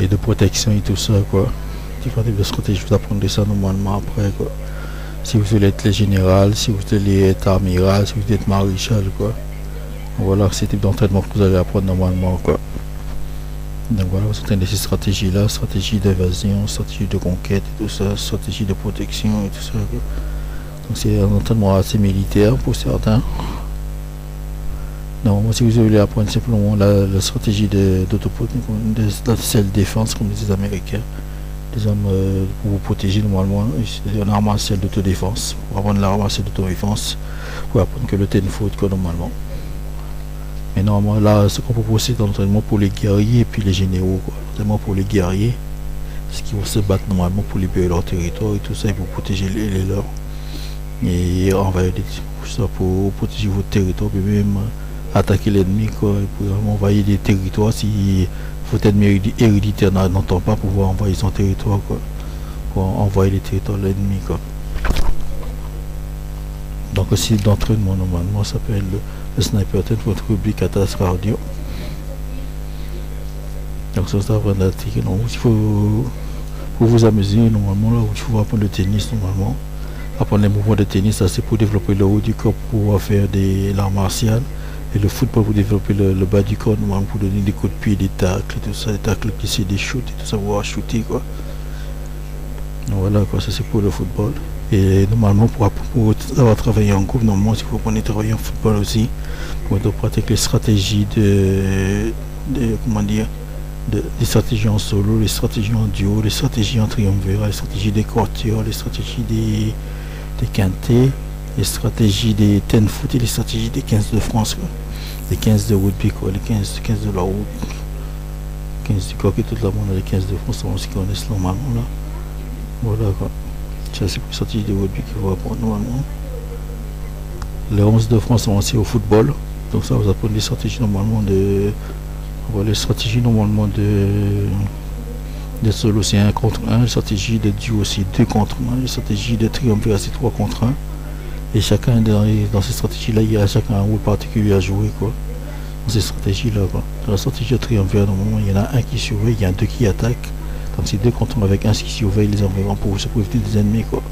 et de protection et tout ça, quoi. Différents types de stratégies, vous apprendrez ça normalement après, quoi. Si vous voulez être le général, si vous voulez être amiral, si vous voulez être maréchal, quoi. Voilà, c'est le type d'entraînement que vous allez apprendre normalement, quoi. Donc voilà, vous entraînez ces stratégies-là, stratégie d'évasion, stratégie de conquête et tout ça, stratégie de protection et tout ça, quoi. Donc c'est un entraînement assez militaire pour certains. Non, moi si vous voulez apprendre simplement la stratégie de self-défense comme les Américains, les armes pour vous protéger normalement, c'est un arme martiale d'autodéfense. Pour apprendre l'arme martiale d'autodéfense, pour apprendre que le tenfoot quoi normalement. Mais normalement là, ce qu'on propose c'est un entraînement pour les guerriers et puis les généraux, quoi. Entraînement pour les guerriers, ce qui vont se battre normalement pour libérer leur territoire et tout ça, et pour protéger les leurs. Et envahir pour protéger votre territoire, et même attaquer l'ennemi, quoi, et pour envahir des territoires si votre ennemi héréditaire n'entend pas pouvoir envahir son territoire, quoi, pour envahir les territoires de l'ennemi, quoi. Donc aussi d'entraînement normalement ça s'appelle le sniper tête votre rubrique catastrophe cardio. Donc ça va prendre attaquer, donc il faut pour vous amuser normalement là, il faut apprendre le tennis normalement. Apprendre les mouvements de tennis, ça c'est pour développer le haut du corps, pour faire des arts martiales. Et le football pour développer le bas du corps, normalement pour donner des coups de pied, des tacles et tout ça, des tacles qui c'est des shoots et tout ça, pour shooter, quoi. Donc voilà, quoi, ça c'est pour le football. Et normalement pour avoir travaillé en groupe, normalement il faut qu'on ait travaillé en football aussi, pour pratiquer les stratégies comment dire, les stratégies en solo, les stratégies en duo, les stratégies en triumvirat, les stratégies des quartiers, les stratégies des quintés, les stratégies des tenfoot et les stratégies des 15 de France, quoi. Les 15 de rugby, quoi, les 15 de la route, 15 du coq et tout le monde, les 15 de France, on se connaissent normalement là. Voilà, quoi. Ça c'est pour les stratégies de rugby qu'il faut apprendre normalement. Les 11 de France sont aussi au football, donc ça vous apprendre les stratégies normalement de. Voilà, les stratégies normalement de solo c'est 1 contre 1, les stratégies de duo c'est 2 contre 1, les stratégies de triumvirat c'est 3 contre 1. Et chacun dans ces stratégies-là, il y a chacun un rôle particulier à jouer, quoi. Dans ces stratégies-là, quoi. Dans la stratégie de triumvirat, normalement, il y en a un qui surveille, il y a 2 qui attaquent. Donc c'est 2 contre 1 avec un qui surveille les environs pour se profiter des ennemis, quoi.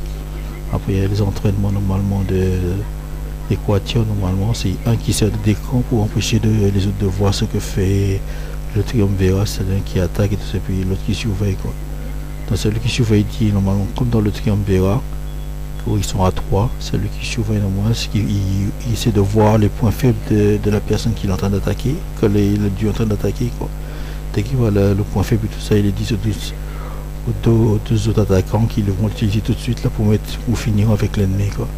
Après, il y a les entraînements normalement des quatuors, normalement, c'est un qui sert de décor pour empêcher les autres de voir ce que fait le triumvirat, c'est l'un qui attaque et tout ça, puis l'autre qui surveille, quoi. Donc celui qui surveille dit normalement, comme dans le triumvirat, ils sont à 3, celui qui surveille normalement, il essaie de voir les points faibles de la personne qu'il est en train d'attaquer, que le dieu est en train d'attaquer, quoi. Dès qu'il voit le point faible et tout ça, il les dit aux deux autres attaquants qui vont l'utiliser tout de suite là pour finir avec l'ennemi, quoi.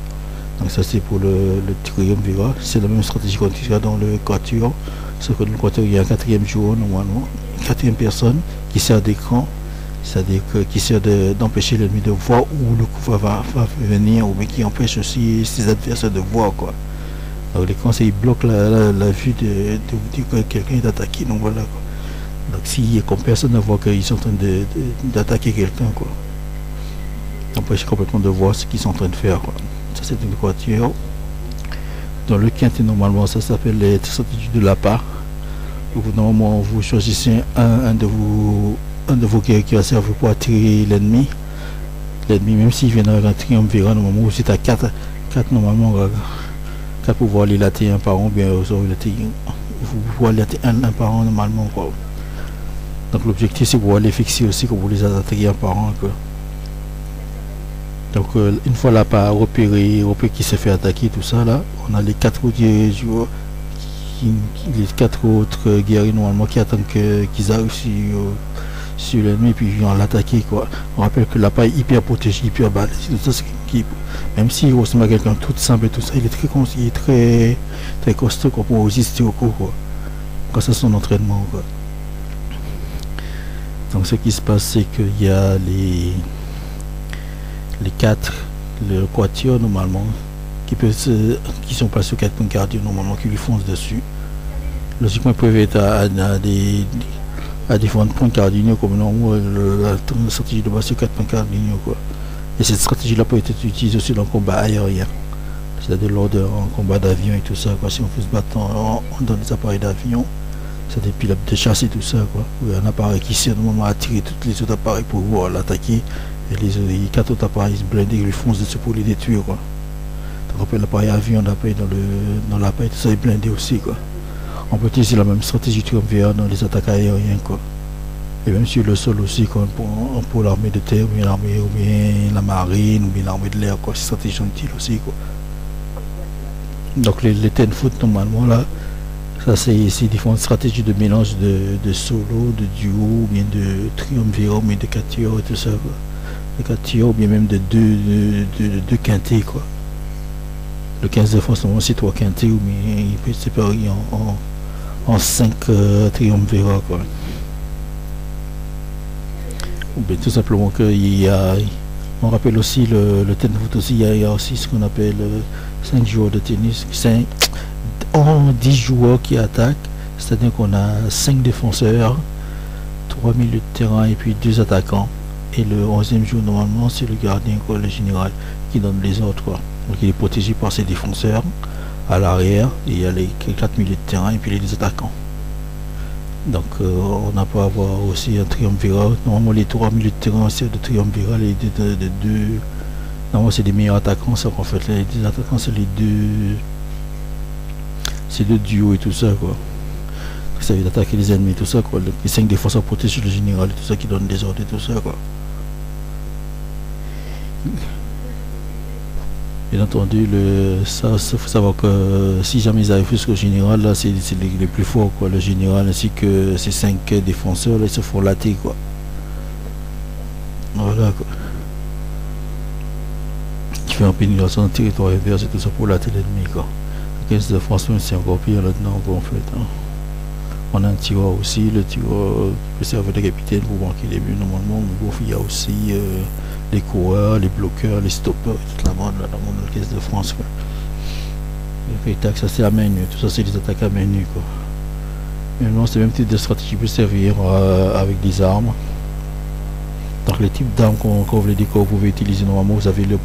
Donc ça c'est pour le triumvirat. C'est la même stratégie qu'on utilise dans le quatuor, sauf que dans le quatuor il y a un 4e joueur normalement, une 4e personne qui sert d'écran. C'est-à-dire qui sert d'empêcher l'ennemi de voir où le coup va venir, ou mais qui empêche aussi ses adversaires de voir, quoi. Donc l'écran il bloque la vue de dire que quelqu'un est attaqué, donc voilà, quoi. Donc si comme personne ne voit qu'ils sont en train d'attaquer quelqu'un, quoi, empêche complètement de voir ce qu'ils sont en train de faire, quoi. Ça c'est une quatuor. Dans le quintet normalement ça s'appelle les stratégies de la part. Normalement vous choisissez un de vos guerriers qui va servir pour attirer l'ennemi. L'ennemi, même s'il vient avec un triumvirat, normalement, vous êtes à 4 normalement, 4 pour pouvoir les latter un par an, bien vous pouvez latter un par an normalement, quoi. Donc l'objectif c'est pour les fixer aussi, que vous les attaquer un par an, quoi. Donc une fois là pas repéré qui s'est fait attaquer, tout ça là, on a les 4 autres joueurs, les 4 autres guerriers normalement qui attendent qu'ils arrivent sur l'ennemi, puis ils vont l'attaquer, quoi. On rappelle que la paille est hyper protégée, hyper balèze, tout ça, même si ressemble à quelqu'un tout simple et tout ça, il est très costaud, quoi, pour résister au coup, quoi. Quand c'est son entraînement, quoi. Donc ce qui se passe c'est qu'il y a les 4, le quatuor normalement, qui sont placés au 4 points cardio normalement, qui lui foncent dessus. Logiquement ils peuvent être à différents points cardinaux, comme la stratégie de base c'est 4 points cardinaux, quoi. Et cette stratégie là peut être utilisée aussi dans le combat aérien, c'est-à-dire lors d'un combat d'avion et tout ça, quoi. Si on peut se battre dans des appareils d'avion, C'est des pilotes de chasse et tout ça, quoi. Il y a un appareil qui sert normalement à attirer tous les autres appareils pour pouvoir l'attaquer. Et les 4 autres appareils blindés lui foncent dessus pour les détruire, quoi. Donc après l'appareil avion, l'appareil dans l'appareil, tout ça est blindé aussi, quoi. On peut utiliser la même stratégie triumvirale dans les attaques aériennes, quoi. Et même sur le sol aussi, quoi, pour l'armée de terre, ou bien l'armée, ou bien la marine, ou bien l'armée de l'air, quoi. C'est stratégie utile aussi, quoi. Donc les 10 foot normalement là, ça c'est différentes stratégies de mélange de solo, de duo, ou bien de triumvirat, ou bien de quatuor et tout ça, quoi. De quatuor, ou bien même de deux quintés, quoi. Le 15 de France normalement c'est 3 quintés, ou bien il peut être séparé en 5 triumvirats, quoi. Ou bien tout simplement qu'il y a, on rappelle aussi le tennis foot aussi, il y a aussi ce qu'on appelle 5 joueurs de tennis, 10 joueurs qui attaquent, c'est-à-dire qu'on a 5 défenseurs, 3 milieux de terrain et puis 2 attaquants. Et le 11e jour normalement c'est le gardien, quoi, le général, qui donne les ordres, quoi. Donc il est protégé par ses défenseurs à l'arrière, et il y a les 4 milieux de terrain et puis les 2 attaquants. Donc on n'a pas à avoir aussi un triumvirat. Normalement les 3 milieux de terrain c'est de triumvirat, les deux normalement c'est des meilleurs attaquants, ça en fait les 2 attaquants c'est deux duos et tout ça, quoi. Ça veut attaquer les ennemis, tout ça, quoi. Les 5 défenseurs protègent le général et tout ça, qui donne des ordres et tout ça, quoi. Bien entendu, ça faut savoir que si jamais ils arrivent jusqu'au général, là c'est les plus forts, quoi. Le général ainsi que ces 5 défenseurs là, ils se font latter, quoi. Voilà, quoi. Qui fait un pénétration dans le territoire adverse et tout ça pour latter l'ennemi, quoi. Le 15 de France c'est encore pire là-dedans, quoi, en fait, hein. On a un tireur aussi, le tireur peut servir de capitaine pour marquer les buts normalement, mais il y a aussi les coureurs, les bloqueurs, les stoppeurs, toute la bande là dans le 15 de France, quoi. Le tac, ça c'est la main nue, tout ça c'est des attaques à main nue, quoi. Maintenant c'est le même type de stratégie peut servir avec des armes. Donc les types d'armes qu'on veut dire que vous pouvez utiliser normalement, vous avez le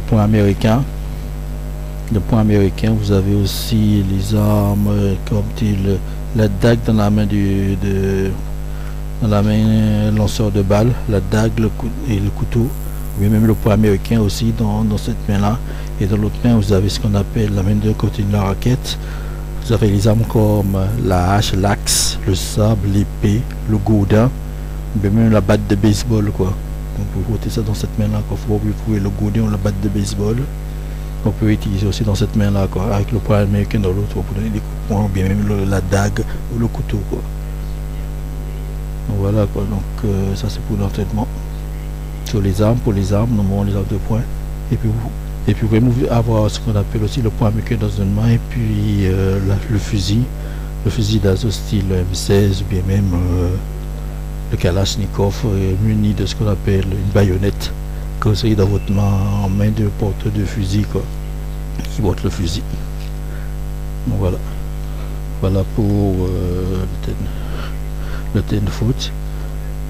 point américain. Le point américain, vous avez aussi les armes comme la dague dans la main dans la main lanceur de balles, la dague et le couteau, ou même le point américain aussi dans cette main là. Et dans l'autre main vous avez ce qu'on appelle la main de côté de la raquette. Vous avez les armes comme la hache, l'axe, le sabre, l'épée, le gourdin, ou même la batte de baseball, quoi. Donc vous votez ça dans cette main là, quand vous pouvez le gourdin ou la batte de baseball. On peut utiliser aussi dans cette main là, quoi, avec le point américain dans l'autre pour donner des coups de poing, ou bien même la dague ou le couteau, quoi. Donc voilà, quoi. Donc ça c'est pour l'entraînement sur les armes. Pour les armes, normalement les armes de poing, et puis vous pouvez avoir ce qu'on appelle aussi le point américain dans une main, et puis le fusil d'assaut style M16, ou bien même le Kalachnikov muni de ce qu'on appelle une baïonnette, que vous avez dans votre main, en main de porteur de fusil, quoi, qui porte le fusil. Donc voilà pour le ten foot.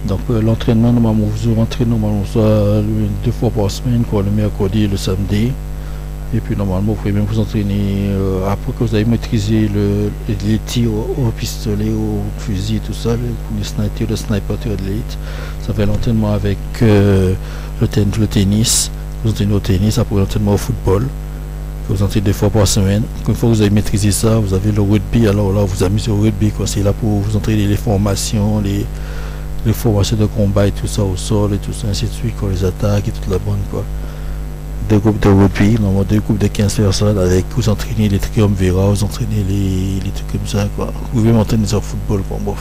Donc l'entraînement, normalement vous entraînez normalement soit 2 fois par semaine, quoi, le mercredi et le samedi. Et puis normalement vous pouvez même vous entraîner après que vous avez maîtrisé les tirs au pistolet, au fusil, tout ça, le sniper tir de l'élite. Ça fait l'entraînement avec le tennis. Vous entraînez au tennis, après l'entraînement au football. Vous entraînez 2 fois par semaine. Une fois que vous avez maîtrisé ça, vous avez le rugby. Alors là vous amusez au rugby, quoi. C'est là pour vous entraîner les formations, les formations de combat et tout ça au sol et tout ça, ainsi de suite, quoi, les attaques et toute la bande, quoi. 2 groupes de rugby, normalement 2 groupes de 15 personnes, avec vous entraînez les triumvirats, vous entraînez les trucs comme ça, quoi. Vous pouvez m'entraîner sur le football, quoi. Bon,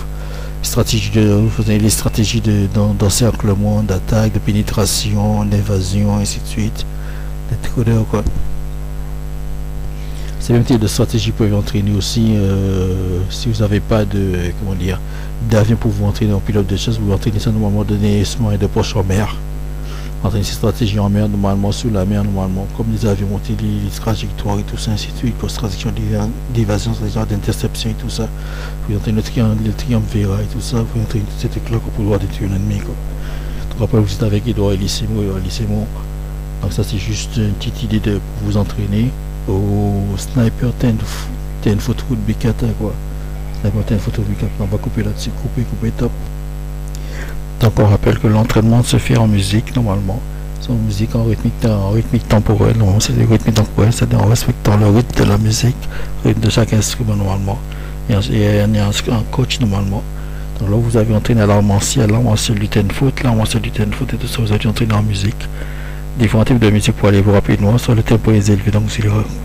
vous avez les stratégies d'encerclement, d'attaque, de pénétration, d'évasion, ainsi de suite, des trucs de, quoi. C'est le même type de stratégie pour vous entraîner aussi si vous n'avez pas d'avion pour vous entraîner en pilote de chasse. Vous entraînez ça normalement donné et de poche en mer. Entraîner ces stratégies en mer, normalement sur la mer, normalement comme les avions, les trajectoires et tout ça, ainsi de suite, pour stratégie d'évasion, d'interception et tout ça. Vous entraînez le triumvirat et tout ça, vous entraînez tous ces trucs-là pour pouvoir détruire l'ennemi, quoi. Donc après vous êtes avec Edouard Elissimo. Donc ça c'est juste une petite idée pour vous entraîner au sniper 10 foot rugby kata, quoi. N'importe une photo on va couper là-dessus, couper, top. Donc on rappelle que l'entraînement se fait en musique normalement. C'est en musique en rythmique temporelle. Normalement c'est des rythmiques temporelles, c'est-à-dire en respectant le rythme de la musique, le rythme de chaque instrument normalement. Et il y a un coach normalement. Donc là vous avez entraîné à l'armentiel du ten-foot, et tout ça, vous avez entraîné en musique. Différents types de musique pour aller vous rapidement. Soit le tempo est élevé, donc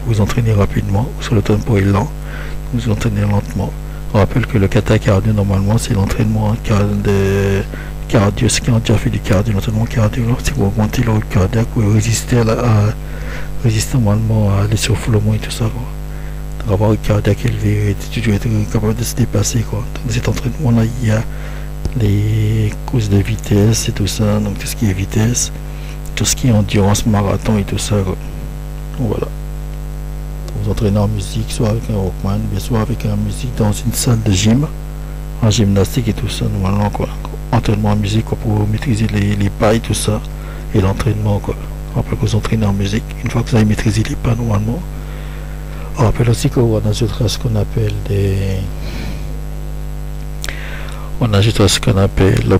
vous entraînez rapidement, ou soit le tempo est lent, vous entraînez lentement. On rappelle que le kata cardio normalement c'est l'entraînement de cardio, ce qui a déjà fait du cardio, l'entraînement cardio, c'est pour augmenter le rythme cardiaque, pour résister normalement à l'essoufflement et tout ça. Donc avoir un cardiaque élevé, tu dois être capable de se dépasser quoi. Donc cet entraînement là, il y a les courses de vitesse et tout ça, donc tout ce qui est vitesse, tout ce qui est endurance, marathon et tout ça quoi. Donc voilà. Vous entraînez en musique, soit avec un Walkman, bien soit avec la musique dans une salle de gym, en gymnastique et tout ça, normalement quoi. Entraînement en musique quoi, pour maîtriser les pas et tout ça, et l'entraînement quoi. Après que vous entraînez en musique, une fois que vous avez maîtrisé les pas normalement, on rappelle aussi qu'on ajoutera ce qu'on appelle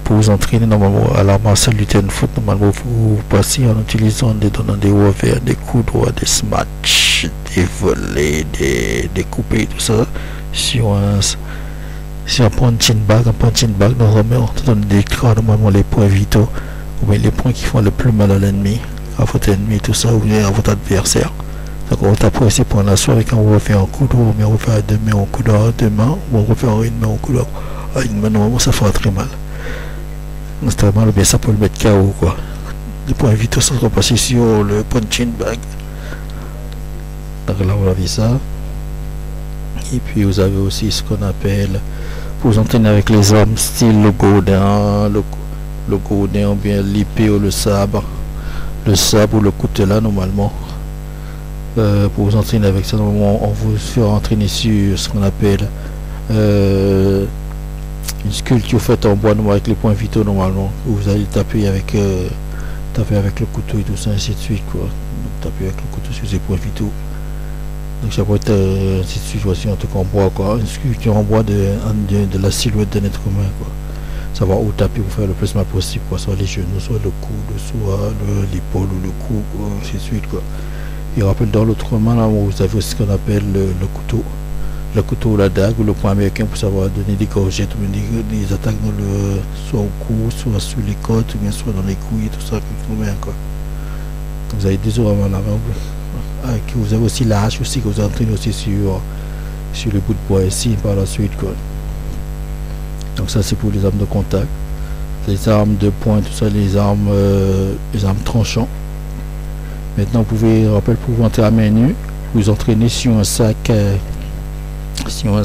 pour vous entraîner normalement à l'arme salle du ten-foot, normalement vous passez en utilisant des revers, des coups droits, des smash, des volets, des coupés, tout ça, sur un punching bag, normalement on donne des crânes, normalement les points vitaux, ou bien les points qui font le plus mal à l'ennemi, à votre ennemi, tout ça, ou bien à votre adversaire. Donc on va taper ces points-là, soit avec un revers en coup droit, ou bien on va faire deux mains en coup droit, deux mains, ou on va faire une main en coup droit. Une main normalement ça fera très mal. C'est très mal, ou bien ça peut le mettre KO quoi. Les points vitaux sont repassés sur le punching bag. Donc là on a vu ça. Et puis vous avez aussi ce qu'on appelle, pour vous entraîner avec les armes style le godin, ou bien l'épée ou le sabre ou le coutelas normalement. Pour vous entraîner avec ça, normalement on vous fait entraîner sur ce qu'on appelle une sculpture faite en bois avec les points vitaux normalement. Vous allez taper avec le couteau et tout ça, ainsi de suite quoi. Donc, taper avec le couteau sur ces points vitaux. Donc ça peut être ainsi de suite, voici un truc en bois quoi, une sculpture en bois de la silhouette d'un être humain quoi. Savoir où taper pour faire le plus mal possible quoi, soit les genoux, soit le coude, soit l'épaule ou le cou, quoi, ainsi de suite quoi. Et rappelle dans l'autre main là, vous avez ce qu'on appelle le couteau. Le couteau ou la dague ou le poing américain pour savoir donner des gorgettes ou des attaques soit au cou, soit sous les côtes, ou bien soit dans les couilles et tout ça, quoi. Donc vous avez des oreilles à la main. Vous avez aussi la hache aussi que vous entraînez aussi sur le bout de bois ici par la suite quoi. Donc ça c'est pour les armes de contact. Les armes de poing, tout ça, les armes tranchantes. Maintenant vous pouvez, rappel, pour vous entrer à main nue, vous entraînez sur un sac. Sur un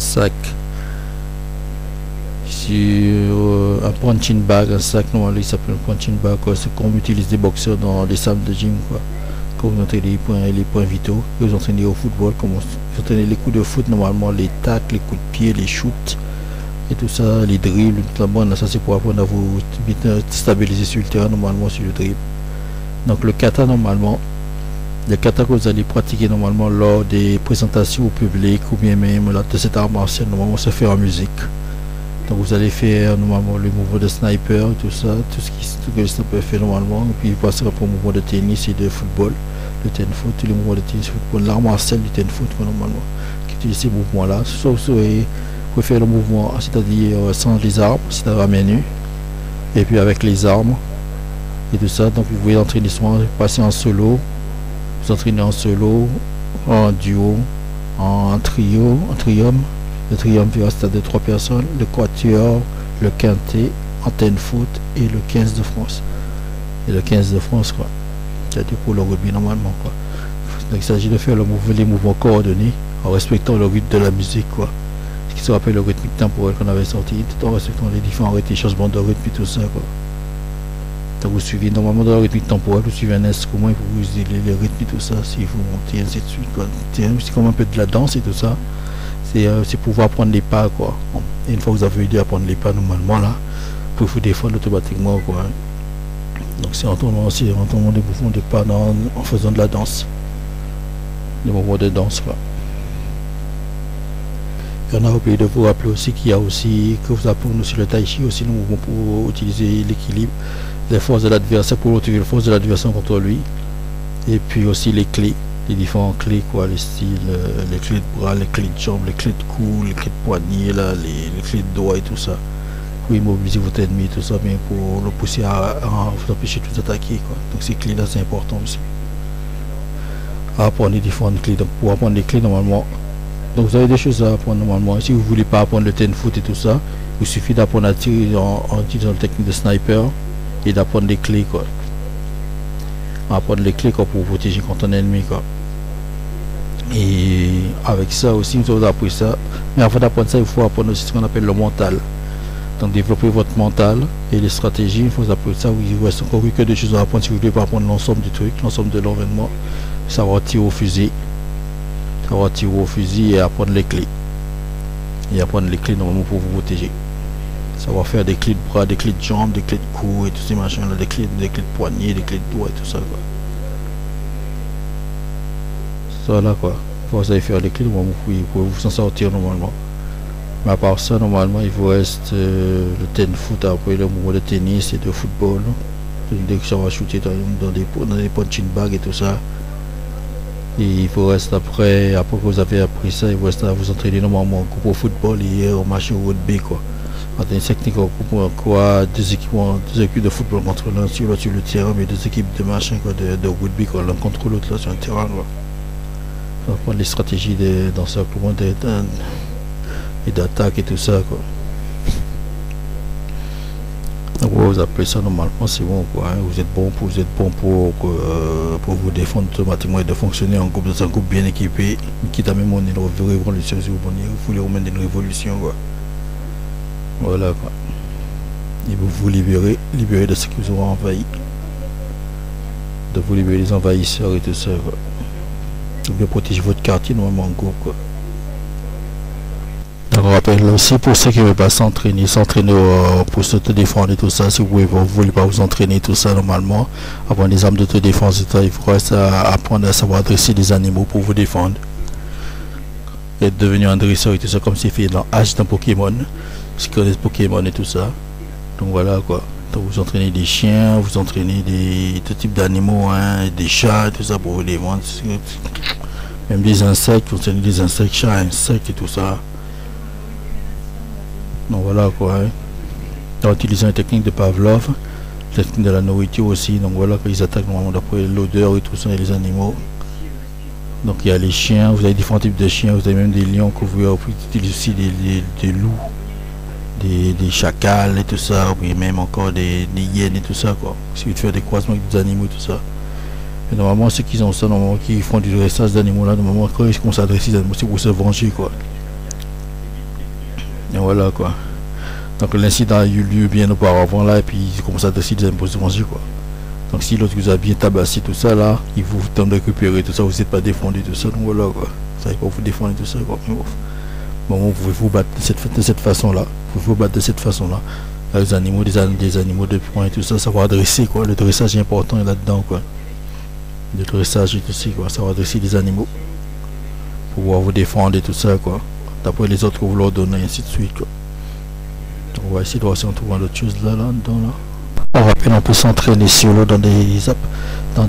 punching bag, un sac normal, il s'appelle un punching bag, c'est comme utilise des boxeurs dans les salles de gym quoi. Quand vous entraînez les points vitaux, vous entraînez au football, comme vous entraînez les coups de foot normalement, les tacles, les coups de pied, les shoots et tout ça, les dribbles, tout là, ça c'est pour apprendre à vous stabiliser sur le terrain normalement sur le dribble. Donc le kata normalement, le kata que vous allez pratiquer normalement lors des présentations au public ou bien même là, de cet art martial, normalement se fait en musique. Donc vous allez faire normalement le mouvement de sniper, tout ça, tout que le sniper fait normalement, et puis il passera pour le mouvement de tennis et de football, le ten-foot, tous les mouvements de tennis, football, l'art martial du ten-foot normalement, qui utilise ces mouvements-là. Sauf vous pouvez faire le mouvement, c'est-à-dire sans les armes, c'est-à-dire à main nue, et puis avec les armes et tout ça. Donc vous pouvez entraîner souvent, passer en solo. Vous entraînez en solo, en duo, en trio, en trium. Le triumvirat, c'est-à-dire 3 personnes, le quatuor, le quintet, en ten-foot et le 15 de France. Et le 15 de France, quoi. C'est-à-dire pour le rugby normalement, quoi. Donc il s'agit de faire les mouvements coordonnés en respectant le rythme de la musique, quoi. Ce qui se rappelle le rythme temporel qu'on avait sorti, tout en respectant les différents rythmes, changements de rythme et tout ça, quoi. Donc vous suivez normalement dans le rythme temporel, vous suivez un instrument et vous usez les rythmes et tout ça, si vous montez ainsi de suite quoi. C'est comme un peu de la danse et tout ça. C'est pouvoir apprendre les pas quoi. Et une fois que vous avez aidé à apprendre les pas normalement là, vous vous défendre automatiquement quoi. Donc c'est en tournant des mouvements de pas en faisant de la danse. Des mouvements de danse quoi. On a oublié de vous rappeler aussi qu'il y a aussi, que vous apprenez aussi le tai chi, aussi le mouvement pour utiliser l'équilibre, les forces de l'adversaire, pour utiliser les forces de l'adversaire contre lui. Et puis aussi les clés, les différents clés, quoi, les styles, les clés de bras, les clés de jambes, les clés de cou, les clés de poignet, là, les clés de doigts et tout ça. Pour immobiliser votre ennemi et tout ça, mais pour le pousser à vous empêcher de vous attaquer, quoi. Donc ces clés-là, c'est important aussi. Apprendre les différentes clés. Donc pour apprendre les clés, normalement, donc vous avez des choses à apprendre normalement. Si vous ne voulez pas apprendre le ten foot et tout ça, il suffit d'apprendre à tirer en utilisant la technique de sniper et d'apprendre les clés, quoi. Apprendre les clés, quoi, pour vous protéger contre un ennemi, quoi. Et avec ça aussi, vous avez appris ça. Mais avant d'apprendre ça, il faut apprendre aussi ce qu'on appelle le mental. Donc développer votre mental et les stratégies. Il faut apprendre ça. Il vous reste encore que des choses à apprendre si vous ne voulez pas apprendre l'ensemble du truc, l'ensemble de l'environnement. Savoir tirer au fusil. Savoir tirer au fusil et apprendre les clés. Et apprendre les clés normalement pour vous protéger. Savoir faire des clés de bras, des clés de jambes, des clés de cou et tous ces machins là, des clés de poignet, des clés de doigts et tout ça, quoi. Ça là, quoi. Vous allez faire les clés, vous pouvez vous en sortir normalement. Mais à part ça, normalement, il vous reste le ten foot, après le mouvement de tennis et de football. Dès que ça va shooter dans des punching bags et tout ça. Et il vous reste après que vous avez appris ça, il vous reste à vous entraîner normalement en groupe au football et au match au rugby, quoi. Une technique en groupe, quoi, deux équipes de football contre l'un sur le terrain, mais deux équipes de machin, quoi, de rugby, quoi, l'un contre l'autre là sur un terrain, quoi. On va prendre les stratégies d'encerclement et d'attaque et tout ça, quoi. Donc vous appelez ça normalement, c'est bon, quoi, hein. Vous êtes bon pour vous défendre automatiquement et de fonctionner en groupe, dans un groupe bien équipé, quitte à même une révolution, si vous voulez remettre une révolution, quoi. Voilà, quoi. Et vous libérer de ce qui vous aura envahi. De vous libérer des envahisseurs et tout ça, quoi. De protéger votre quartier normalement en groupe, quoi. Donc on rappelle aussi pour ceux qui ne veulent pas s'entraîner pour se défendre et tout ça, si vous ne voulez pas vous entraîner tout ça normalement, avoir des armes d'autodéfense et tout ça, il faut apprendre à savoir dresser des animaux pour vous défendre. Et devenir un dresseur et tout ça, comme c'est fait dans H dans Pokémon, si vous connaissez Pokémon et tout ça. Donc voilà, quoi. Donc vous entraînez des chiens, vous entraînez tout type d'animaux, hein, des chats et tout ça pour vous défendre. Même des insectes, vous entraînez des insectes, chats, insectes et tout ça. Donc voilà, quoi, hein. En utilisant une technique de Pavlov, la technique de la nourriture aussi. Donc voilà, ils attaquent normalement d'après l'odeur et tout ça, et les animaux. Donc il y a les chiens, vous avez différents types de chiens, vous avez même des lions que vous pouvez utiliser aussi, des loups, des chacals et tout ça, ou même encore des hyènes et tout ça, quoi. Si vous faites des croisements avec des animaux et tout ça. Et normalement ceux qui ont ça, normalement qui font du dressage d'animaux là, normalement quand ils commencent à dresser des animaux, c'est pour se venger, quoi. Et voilà, quoi. Donc l'incident a eu lieu bien auparavant là, et puis ils commencent à dresser des animaux pour se venger, quoi. Donc si l'autre vous a bien tabassé tout ça là, il vous tente de récupérer tout ça, vous n'êtes pas défendu tout ça, donc voilà, quoi. Vous savez pas vous défendre tout ça, quoi. Bon, vous pouvez vous battre de cette façon là. Vous pouvez vous battre de cette façon là. Les animaux, des animaux de poing et tout ça, savoir dresser, quoi. Le dressage est important là-dedans, quoi. Le dressage est aussi, quoi. Savoir dresser des animaux. Pour pouvoir vous défendre et tout ça, quoi. D'après les autres que vous leur donnez, et ainsi de suite, quoi. Donc on va essayer de voir si on trouve d'autres choses là-dedans, là. On rappelle, on peut s'entraîner sur l'eau dans des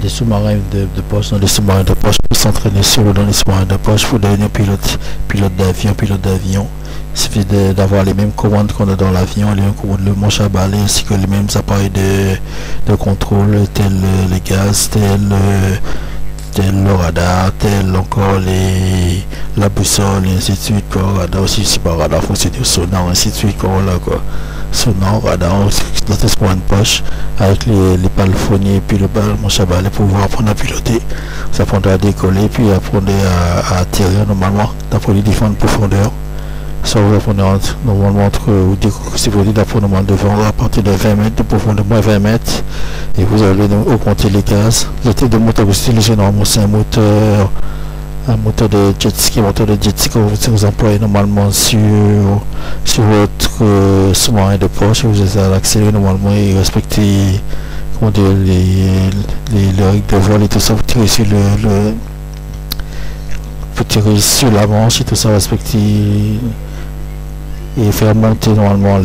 sous-marins de poche, dans des sous-marins de poche, on peut s'entraîner sur l'eau dans les sous-marins de poche pour devenir pilote d'avion. Il suffit d'avoir les mêmes commandes qu'on a dans l'avion, les mêmes commandes, le manche à balai, ainsi que les mêmes appareils de contrôle, tel les gaz, tel le radar, tel encore la boussole, et ainsi de suite, quoi. Radar aussi, si par radar fonctionne au sonar, ainsi de suite, quoi, là, quoi. Sonar, radar, dans une poche, avec les palefreniers et puis le manche à balai pour pouvoir apprendre à piloter. Ça apprendra à décoller, puis apprendre à atterrir normalement, d'après les différentes profondeurs. Ça vous apprenez normalement si vous dites d'apprendre devant à partir de 20 mètres de profondeur, moins 20 mètres, et vous allez augmenter les gaz. Le type de moteur que vous utilisez normalement, c'est un moteur de jet ski, que vous employez normalement sur votre sous-marin de poche. Vous allez l'accélérer normalement et respecter les règles de vol et tout ça. Vous tirez sur la manche et tout ça, respecter et faire monter normalement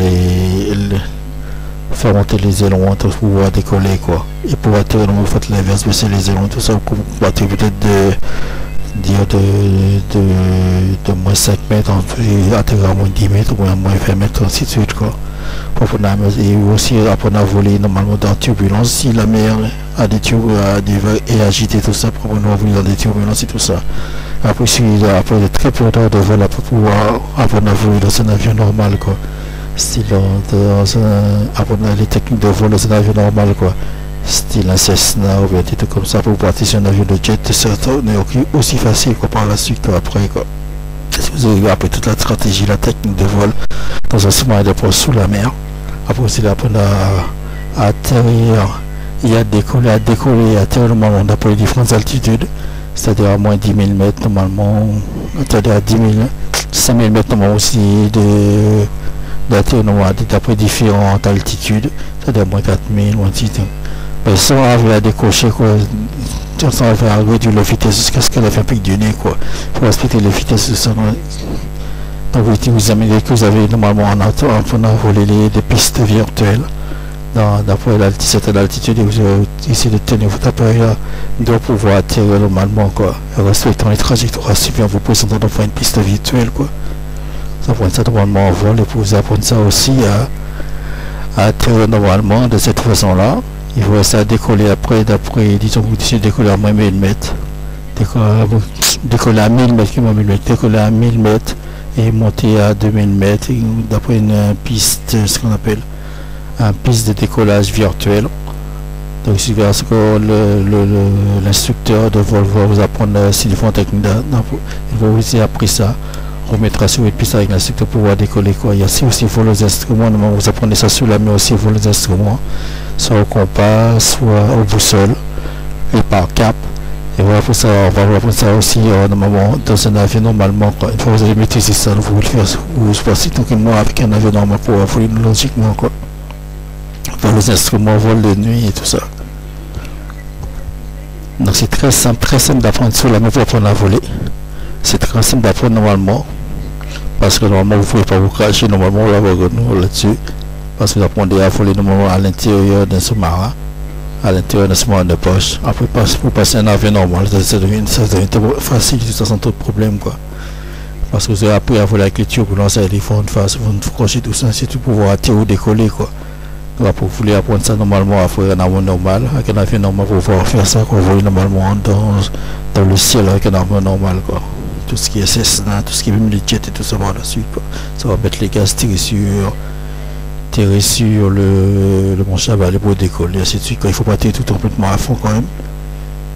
faire monter les ailerons pour pouvoir décoller quoi. Et pour atterrir, vous faites l'inverse, baisser les ailerons, tout ça, pour atterrir peut-être de moins 5 mètres, et atterrir à moins 10 mètres, ou à moins 20 mètres, ainsi de suite quoi. Et aussi apprendre à voler normalement dans turbulence, si la mer a des vagues et agité tout ça, pour apprendre à voler dans des turbulences et tout ça. Après, après de très peu d'heures de vol, pour pouvoir apprendre à voler dans un avion normal quoi. Style apprendre les techniques de vol dans un avion normal quoi. Style un Cessna ou bien des trucs comme ça pour partir sur un avion de jet, c'est aussi facile quoi par la suite après quoi. Si vous avez appris toute la stratégie, la technique de vol dans un sous-marin de poste sous la mer, après aussi apprendre à atterrir et à décoller, et atterrir normalement d'après les différentes altitudes, c'est-à-dire à moins 10 000 mètres normalement, c'est-à-dire à 10 000, 5 000 mètres normalement aussi d'atterrir normalement d'après différentes altitudes, c'est-à-dire à moins 4 000, moins 6 000. Mais sans arriver à décocher quoi, sans arriver à réduire la vitesse jusqu'à ce qu'elle ait un pic du nez quoi. Il faut respecter les vitesses de ça. Donc vous améliorez que vous avez normalement en apprenant à voler des pistes virtuelles d'après certaines altitudes, et vous essayez de tenir votre appareil là de pouvoir atterrir normalement quoi, en respectant les trajectoires si bien vous présentant dans une piste virtuelle quoi. Vous apprenez ça normalement en vol, et pour vous apprendre ça aussi à atterrir normalement de cette façon là. Il faut essayer de décoller après, disons que vous décidez de décoller à moins 1000 mètres, décoller à 1000 mètres, décoller à 1000 mètres et monter à 2000 mètres d'après une piste, ce qu'on appelle une piste de décollage virtuel. Donc c'est ce que l'instructeur de vol va vous apprendre si différentes techniques. Il va vous apprendre ça. On mettra sur une piste avec l'instructeur pour pouvoir décoller quoi. Il y a aussi voler les instruments, vous apprenez ça sur la main aussi, voler les instruments, soit au compas, soit au boussole, et par cap. Et voilà, pour ça, on va apprendre ça aussi normalement dans un avion normalement quoi. Une fois que vous allez maîtriser ça, vous le faire, vous passez tranquillement avec un avion normal pour voler logiquement quoi. Voler les instruments, vol de nuit et tout ça. Donc c'est très simple d'apprendre sur la main pour apprendre à voler. C'est très simple d'apprendre normalement. Parce que normalement vous ne pouvez pas vous cracher normalement là-dessus, parce que vous apprenez à voler normalement à l'intérieur d'un sous-marin, à l'intérieur d'un sous-marin de poche. Après pour passer un avion normal, ça devient facile sans trop de problème quoi. Parce que vous avez appris à voler avec les turbulences, les fonds de face, vous ne crochez tout ça, c'est tout pour pouvoir attirer ou décoller quoi. Donc pour vous voulez apprendre ça normalement à faire un avion normal, avec un avion normal pour pouvoir faire ça, qu'on voit normalement dans le ciel avec un avion normal quoi. Tout ce qui est Cessna, tout ce qui est même les jets et tout ça par la suite quoi. Ça va mettre les gaz tirer sur le manche à balai pour décoller, ainsi de suite quoi. Il faut pas tirer tout complètement à fond quand même.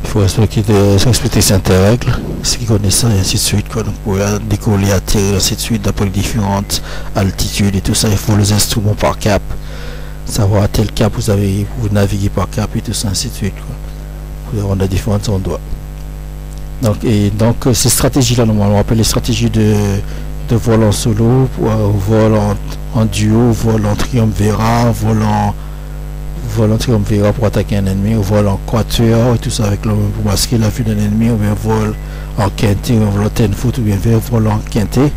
Il faut respecter certaines règles, ceux qui connaissent ça et ainsi de suite quoi. Donc pour décoller, atterrir, ainsi de suite d'après les différentes altitudes et tout ça, il faut les instruments par cap. Savoir à tel cap vous naviguez par cap et tout ça, ainsi de suite quoi. On a différents endroits. Donc ces stratégies-là, normalement, on appelle les stratégies de vol en solo, vol en duo, vol en triumvirat, vol en triumvirat pour attaquer un ennemi, ou vol en quatuor, et tout ça pour masquer la vue d'un ennemi, ou bien vol en quintet, ou vol en ten foot, ou bien vol en quintet.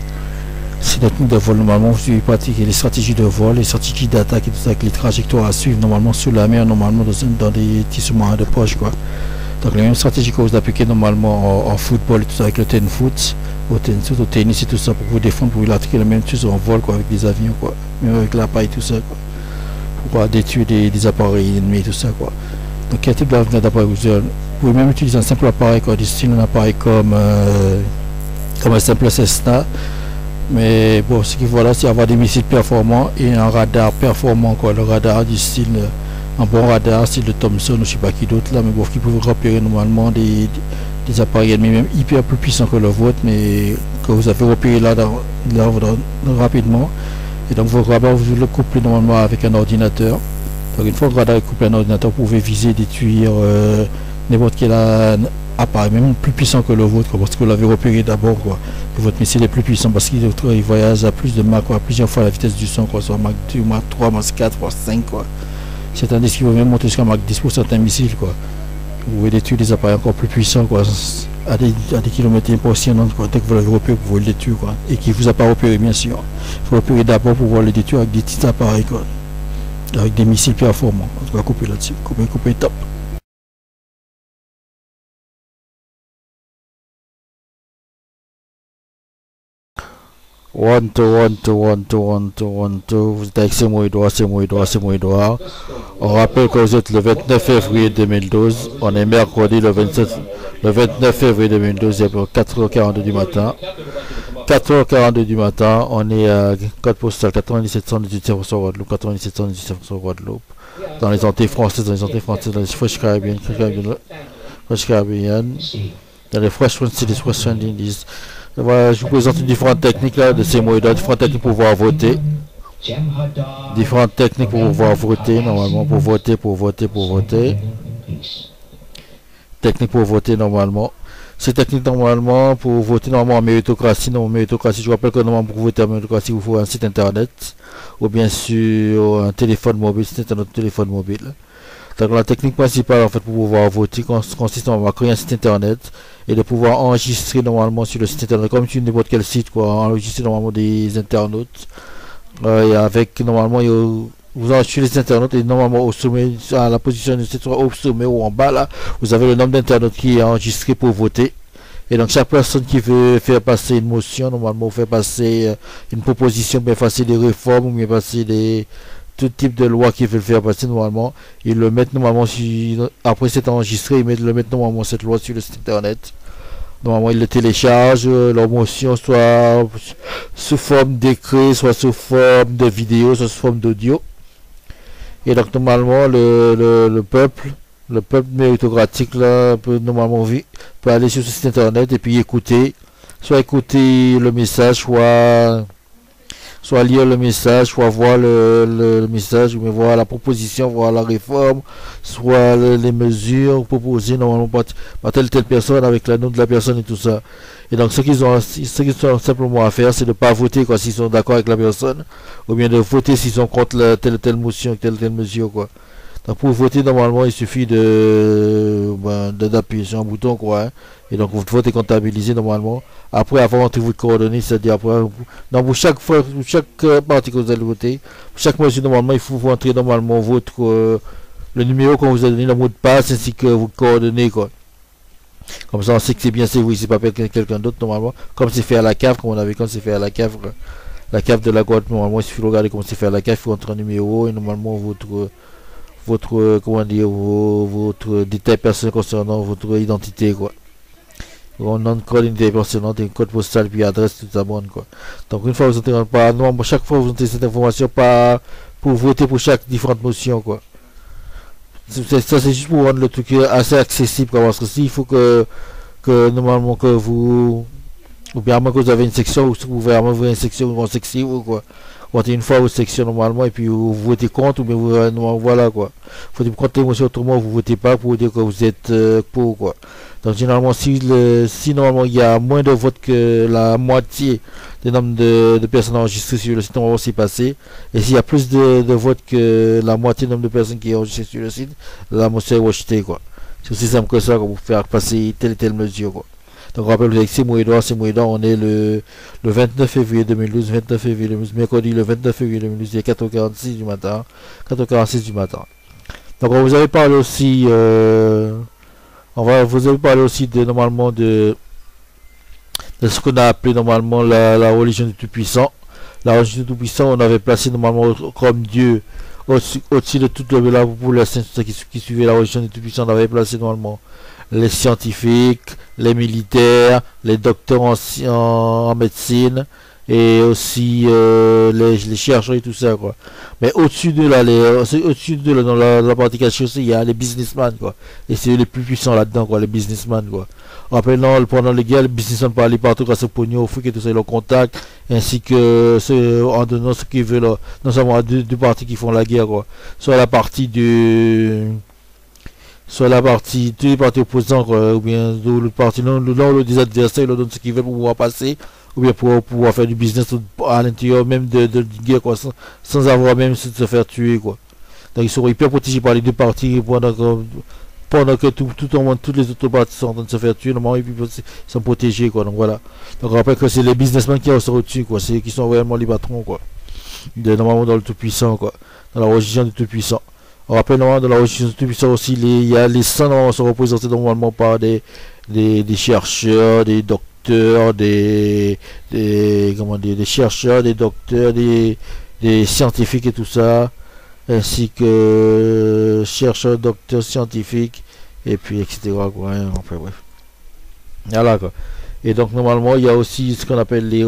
C'est la technique de vol normalement, vous pratiquez les stratégies de vol, les stratégies d'attaque et tout ça, avec les trajectoires à suivre normalement sur la mer, normalement dans des petits sous-marins de poche quoi. Donc les mêmes stratégies que vous appliquez normalement en football et tout ça, avec le ten foot, au tennis et tout ça, pour vous défendre, pour vous appliquer la même chose en vol quoi, avec des avions quoi, même avec la paille et tout ça quoi, pour pouvoir détruire des appareils ennemis et tout ça quoi. Donc quel type d'appareil vous pouvez même utiliser un simple appareil quoi, du style un appareil comme un simple Cessna. Mais bon, ce qu'il faut là, c'est avoir des missiles performants et un radar performant quoi. Le radar du style, un bon radar, style de Thomson ou je sais pas qui d'autre là, mais bon, qui peut repérer normalement des appareils ennemis même hyper plus puissants que le vôtre, mais que vous avez repéré là rapidement. Et donc vos radars, vous le couplez normalement avec un ordinateur. Donc une fois que le radar est couplé à un ordinateur, vous pouvez viser, détruire n'importe quel appareil, même plus puissant que le vôtre, quoi, parce que vous l'avez repéré d'abord quoi. Votre missile est plus puissant parce qu'il voyage à plus de Mach, quoi, plusieurs fois la vitesse du son, quoi, soit Mach 2, Mach 3, Mach 4, Mach 5 quoi. C'est un disque qui va même monter jusqu'à Mach 10 pour certains missiles quoi. Vous pouvez détruire des appareils encore plus puissants quoi, à des kilomètres impressionnants, quoi, dès que vous l'avez repéré, vous le détruire, quoi, et qui vous a pas repéré, bien sûr. Il faut repérer d'abord pour pouvoir le détruire avec des petits appareils, quoi, avec des missiles performants. On va couper là-dessus, couper top. One, two, one, two, one, two, one, two, one, two. Vous êtes avec Edouard. On rappelle que vous êtes le 29 février 2012. On est mercredi le 29 février 2012, il est 4h42 du matin. 4h42 du matin, on est à code postal 9718 Guadeloupe, 9718 Guadeloupe. Dans les Antilles françaises, dans les French Caribbean, dans les French Indies. Voilà, je vous présente différentes techniques là, de ces moyens, différentes techniques pour pouvoir voter. Différentes techniques pour pouvoir voter, normalement, pour voter. Technique pour voter normalement. Ces techniques normalement pour voter normalement en méritocratie. Non, en méritocratie, je vous rappelle que normalement pour voter en méritocratie, il vous faut un site internet ou bien sûr un téléphone mobile, c'est un autre téléphone mobile. Donc la technique principale en fait pour pouvoir voter consiste en créer un site internet et de pouvoir enregistrer normalement sur le site internet comme sur n'importe quel site, quoi, enregistrer normalement des internautes et avec normalement vous enregistrez les internautes et normalement au sommet, à la position de soit au sommet ou en bas là, vous avez le nombre d'internautes qui est enregistré pour voter. Et donc chaque personne qui veut faire passer une motion, normalement faire passer une proposition, bien passer des réformes ou bien passer tout type de loi qu'ils veulent faire passer normalement, ils le mettent normalement après c'est enregistré, ils le mettent normalement cette loi sur le site internet. Normalement ils le téléchargent, leur motion soit sous forme d'écrit, soit sous forme de vidéo, soit sous forme d'audio. Et donc normalement le peuple méritocratique là peut normalement peut aller sur ce site internet et puis écouter le message, soit lire le message, soit voir le message, mais voir la proposition, voir la réforme, soit les mesures proposées normalement par telle personne avec la note de la personne et tout ça. Et donc ce qu'ils ont simplement à faire, c'est de ne pas voter quoi, s'ils sont d'accord avec la personne, ou bien de voter s'ils sont contre telle motion, telle mesure, quoi. Donc pour voter normalement il suffit d'appuyer sur un bouton, quoi, hein. Et donc votre vote est comptabilisé normalement. Après avoir entré vos coordonnées, c'est-à-dire après, donc pour chaque partie que vous allez voter, pour chaque mesure normalement il faut vous entrer normalement le numéro qu'on vous a donné, le mot de passe ainsi que vos coordonnées, quoi. Comme ça on sait que c'est bien c'est vous, c'est pas quelqu'un d'autre normalement. Comme c'est fait à la cave, comme on avait quand c'est fait à la cave de la Guadeloupe, normalement il suffit de regarder comment c'est fait à la cave, il faut entrer un numéro et normalement votre comment dire, votre détail personnel concernant votre identité, quoi. On a un code d'identité personnelle, un code postal puis adresse, tout ça bon, quoi. Donc une fois vous entrez pas, non, chaque fois vous entrez cette information pas pour voter pour chaque différente motion, quoi. Ça c'est juste pour rendre le truc assez accessible, quoi, parce que s'il faut que normalement que vous ou bien à moins que vous avez une section ou vous vraiment avez une section ou quoi. Votez une fois votre section normalement et puis vous votez contre ou bien vous voilà, quoi. Faut dire contre l'émotion, autrement vous votez pas pour dire que vous êtes pour, quoi. Donc généralement si normalement il y a moins de votes que la moitié des nombres de personnes enregistrées sur le site, normalement c'est passé. Et s'il y a plus de votes que la moitié du nombre de personnes qui est enregistrées sur le site, la motion est rejetée, quoi. C'est aussi simple que ça pour faire passer telle mesure, quoi. Donc, on rappelle avec c'est moi Edouard, on est le 29 février 2012, mercredi le 29 février 2012, il est 4h46 du matin. 4h46 du matin. Donc, on vous avait parlé aussi, vous avez parlé aussi normalement de ce qu'on a appelé normalement la religion du Tout-Puissant. La religion du Tout-Puissant, on avait placé normalement comme Dieu au-dessus de toute la population qui suivait la religion du Tout-Puissant, on avait placé normalement les scientifiques, les militaires, les docteurs en médecine et aussi les chercheurs et tout ça, quoi. Mais au-dessus de là, dans la partie cachée aussi, il y a les businessmen, quoi. Et c'est les plus puissants là-dedans, quoi, les businessmen, quoi. Rappelons, pendant les guerres, les businessmen parlaient partout grâce au pognon, au fric et tout ça, ils leur contact, ainsi que en donnant ce qu'ils veulent, non seulement à deux parties qui font la guerre, quoi. Soit la partie tous les partis opposants, ou bien l'autre parti, non, des adversaires, ils leur donnent ce qu'ils veulent pour pouvoir passer, ou bien pour pouvoir faire du business à l'intérieur même de guerre, quoi, sans avoir même se faire tuer, quoi. Donc ils sont hyper protégés par les deux parties pendant que tout le monde, tous les autres parties sont en train de se faire tuer, normalement, et puis ils sont protégés, quoi. Donc voilà. Donc on rappelle que c'est les businessmen qui sont au-dessus, quoi. C'est eux qui sont vraiment les patrons, quoi. Normalement dans le Tout-Puissant, quoi. Dans la religion du Tout-Puissant. On rappelle normalement dans la religion du Tout-Puissant aussi, il y a les saints normalement sont représentés normalement par des chercheurs, des docteurs, comment dire, des chercheurs, des docteurs, des scientifiques et tout ça, ainsi que chercheurs, docteurs, scientifiques, et puis etc. quoi, hein, enfin bref. Voilà quoi. Et donc normalement il y a aussi ce qu'on appelle les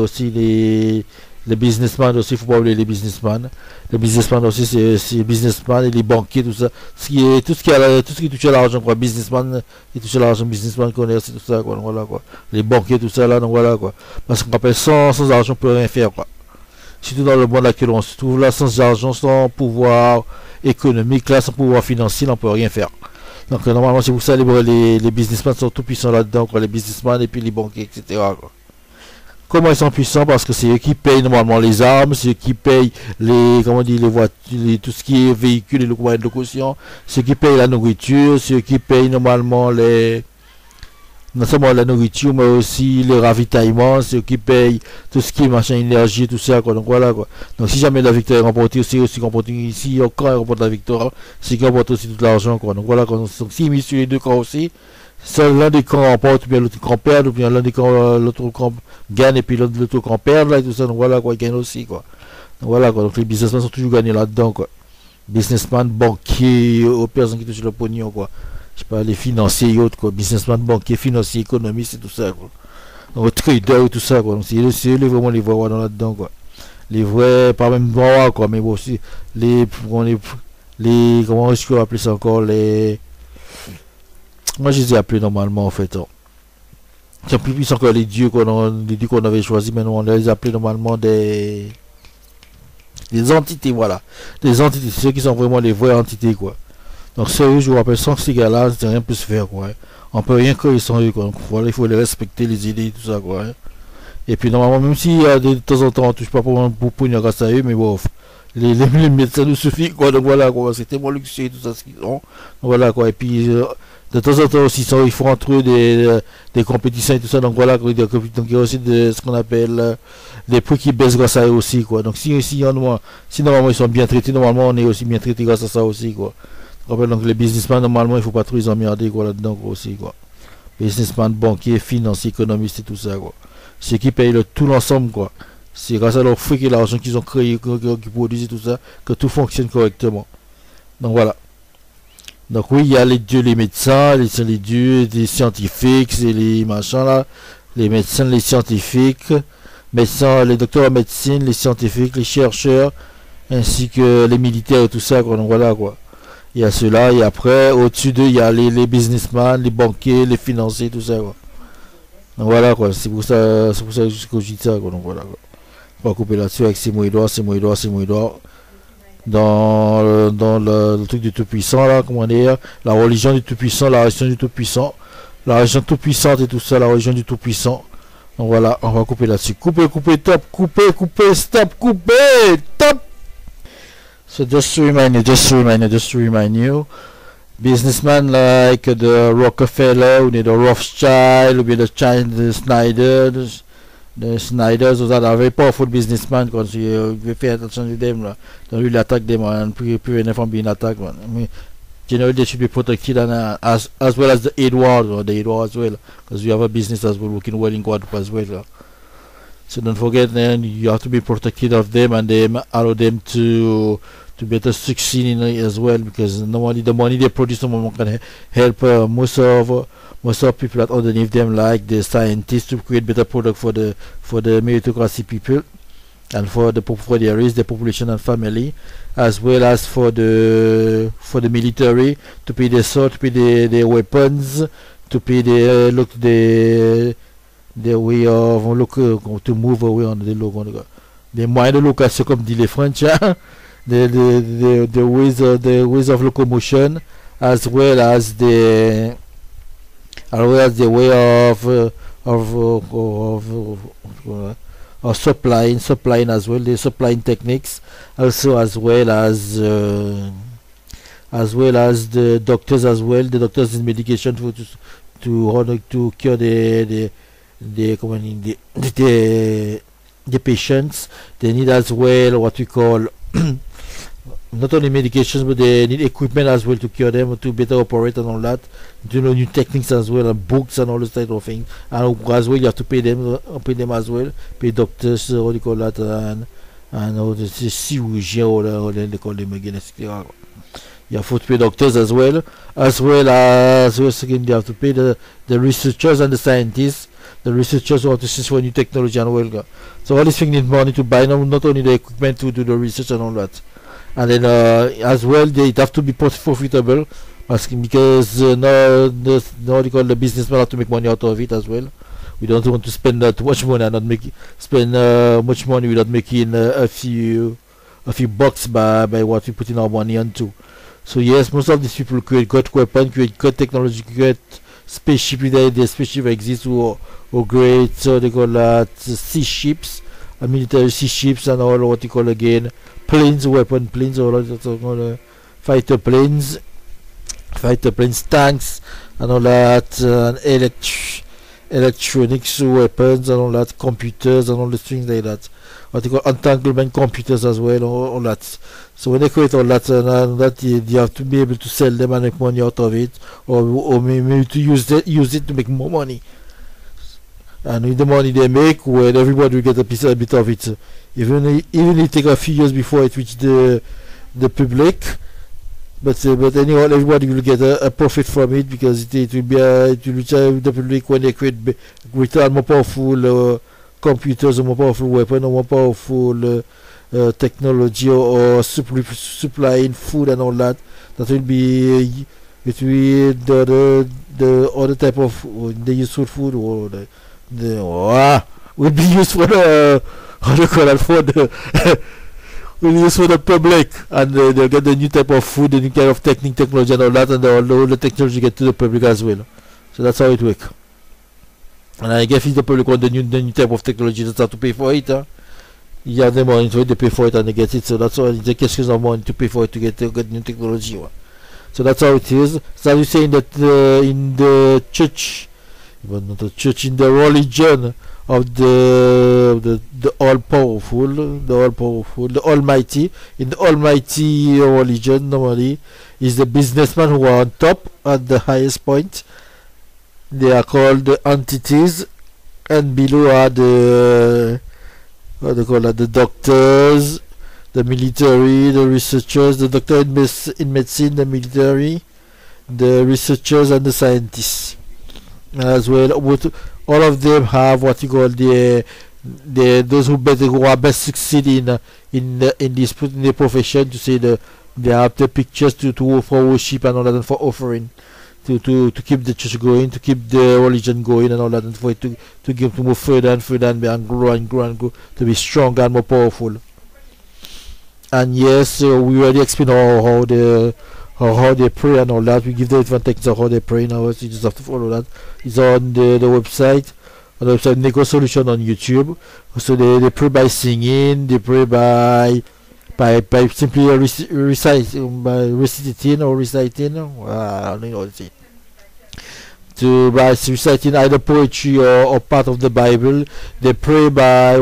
businessmen aussi, il faut pas oublier les businessmen. Les businessmen aussi, c'est les businessmen et les banquiers, tout ça. Tout ce qui touche à l'argent, quoi. Businessman, qui touche à l'argent, businessman, commerce, tout ça, quoi. Donc, voilà, quoi. Les banquiers, tout ça, là, donc voilà, quoi. Parce qu'on rappelle, sans argent, on peut rien faire, quoi. Surtout dans le monde dans lequel on se trouve, là, sans argent, sans pouvoir économique, là, sans pouvoir financier, là, on peut rien faire. Donc, normalement, c'est pour ça les businessmen sont tout puissants là-dedans, quoi. Les businessmen et puis les banquiers, etc., quoi. Comment ils sont puissants? Parce que c'est eux qui payent normalement les armes, c'est eux qui payent les voitures, tout ce qui est véhicules et le moyen de locomotion, c'est eux qui payent la nourriture, c'est eux qui payent normalement non seulement la nourriture, mais aussi le ravitaillement, c'est eux qui payent tout ce qui est machin, énergie, tout ça, quoi. Donc voilà, quoi. Donc si jamais la victoire est remportée, c'est aussi remporté ici, quand ils remportent la victoire, c'est qu'ils remportent aussi tout l'argent, quoi. Donc voilà, quoi. Donc s'ils misent sur les deux camps aussi, seul l'un des camps remporte, ou bien l'autre camp perd, ou bien l'un des camps, l'autre camp gagne, et puis l'autre camp perd, là, et tout ça, donc voilà, quoi, ils gagnent aussi, quoi. Donc voilà, quoi, donc les businessmen sont toujours gagnés là-dedans, quoi. Businessmen, banquiers, aux personnes qui touchent le pognon, quoi. Je sais pas, les financiers et autres, quoi. Businessmen, banquiers, financiers, économistes, et tout ça, quoi. Donc, traders et tout ça, quoi. Donc, c'est vraiment les vrais dans là-dedans, quoi. Les vrais, pas même noirs, quoi, mais aussi, comment est-ce qu'on appelle ça encore, moi, je les ai appelés normalement, en fait. Hein. C'est plus puissant que les dieux qu'on avait choisis, mais on les appelait normalement des entités, voilà. Des entités, ceux qui sont vraiment les vraies entités, quoi. Donc, sérieux, je vous rappelle, sans ces gars-là, rien peut se faire, quoi. Hein. On peut rien qu'ils sont eux, quoi. Donc, voilà, il faut les respecter, les aider, tout ça, quoi. Hein. Et puis, normalement, même si de temps en temps, on touche pas pour une grâce à eux, mais bon, les médecins nous suffisent, quoi. Donc, voilà, quoi. C'est tellement luxueux, tout ça, ce qu'ils ont. Donc, voilà, quoi. Et puis, de temps en temps aussi, ils font entre eux des compétitions et tout ça. Donc, voilà, quoi. Donc, il y a aussi ce qu'on appelle des prix qui baissent grâce à eux aussi, quoi. Donc, si normalement, ils sont bien traités, normalement, on est aussi bien traités grâce à ça aussi, quoi. Donc, les businessmen, normalement, il faut pas trop les emmerder, quoi, là-dedans, quoi, aussi, quoi. Businessmen, banquiers, financiers, économistes et tout ça, quoi. Ceux qui payent tout l'ensemble, quoi. C'est grâce à leur fric et l'argent qu'ils ont créé, qu'ils produisent et tout ça, que tout fonctionne correctement. Donc voilà. Donc oui, il y a les dieux, les médecins, les dieux, les scientifiques, c'est les machins là. Les médecins, les scientifiques, les docteurs en médecine, les scientifiques, les chercheurs, ainsi que les militaires et tout ça, quoi. Donc voilà, quoi. Il y a ceux-là, et après, au-dessus d'eux, il y a les businessmen, les banquiers, les financiers, tout ça, quoi. Donc voilà, quoi. C'est pour ça que je dis ça, quoi. Donc voilà, quoi. On va couper là-dessus avec ces mots Edouard. Dans le truc du Tout-Puissant, là, comment dire, la religion du Tout-Puissant, la religion du Tout-Puissant, la religion Tout-Puissante et tout ça, la religion du Tout-Puissant. Donc voilà, on va couper là-dessus. Couper, top, stop, top. So just to remind you, businessmen like the Rockefeller, or the Rothschild, or the Snyders, those are very powerful businessmen, because you pay attention to them, don't really attack them and prevent from being attacked. I mean, generally they should be protected, and as well as the Edward as well, because we have a business as well working well in Guadeloupe as well. So don't forget, then you have to be protected of them, and they allow them to better succeed in it as well, because normally the money they produce can help most of people that underneath them, like the scientists, to create better product for the meritocracy people, and for the race, the population and family, as well as for the military, to pay the sword, to pay the weapons, to pay the way of to move away on the logo, les moyens de location, comme dit les French, hein? the ways of locomotion, as well as the way of supplying as well, the supplying techniques, also as well as well as the doctors as well. The doctors need medication to cure the patients. They need as well what we call not only medications, but they need equipment as well to cure them, to better operate and all that. To know new techniques as well, and books and all this type of thing. And as well, you have to pay them as well. Pay doctors, what do you call that, and all the chirurgiens, or they call them again, etc. You have to pay doctors as well again, you have to pay the researchers and the scientists, the researchers who want to search for new technology and well. So all these things need money to buy, not only the equipment to do the research and all that. And then as well, they have to be profitable, because now they call the businessmen have to make money out of it as well. We don't want to spend too much money and not spend much money without making a few bucks by what we put in our money onto. So yes, most of these people create good weapons, create good technology, create spaceship. The spaceship exists, or great, so they call that sea ships, military sea ships, and all what you call again planes, weapon planes, or fighter planes, tanks, and all that, electronics weapons, and all that, computers, and all the things like that. What they call entanglement computers as well, all that. So when they create all that, you have to be able to sell them and make money out of it, or maybe to use it to make more money. And with the money they make, well, everybody will get a bit of it. Even it take a few years before it reaches the public, but anyhow, everybody will get a profit from it, because it will reach the public when they create greater and more powerful computers, or more powerful weapons, or more powerful technology, or supplying food and all that. That will be between the other type of the useful food, or will be used for the will be used for the public, and they'll get the new type of food, the new kind of technology and all that, and all the technology get to the public as well. So that's how it works. And I guess if the public want the new type of technology, they have to pay for it. You have the money, so they pay for it and they get it. So that's why the questions of money to pay for it to get new technology. So that's how it is. So as you saying that in the church, even not the church, in the religion of the all-powerful, the Almighty, in the Almighty religion, normally is the businessman who are on top at the highest point. They are called the entities, and below are the what they call that, the doctors, the military, the researchers, the doctor in medicine, the military, the researchers, and the scientists as well. All of them have what you call those who are best succeed in the profession, to say they have the pictures for worship and all that, and for offering. To keep the church going, to keep the religion going and all that, and for it to move further and further, and grow, to be stronger and more powerful. And yes, we already explained how they pray and all that. We give the advantage of how they pray now, so you just have to follow that. It's on the website, Nego Solution on YouTube. So they pray by singing, they pray by simply reciting, I don't know what to say. By reciting either poetry or part of the Bible. They pray by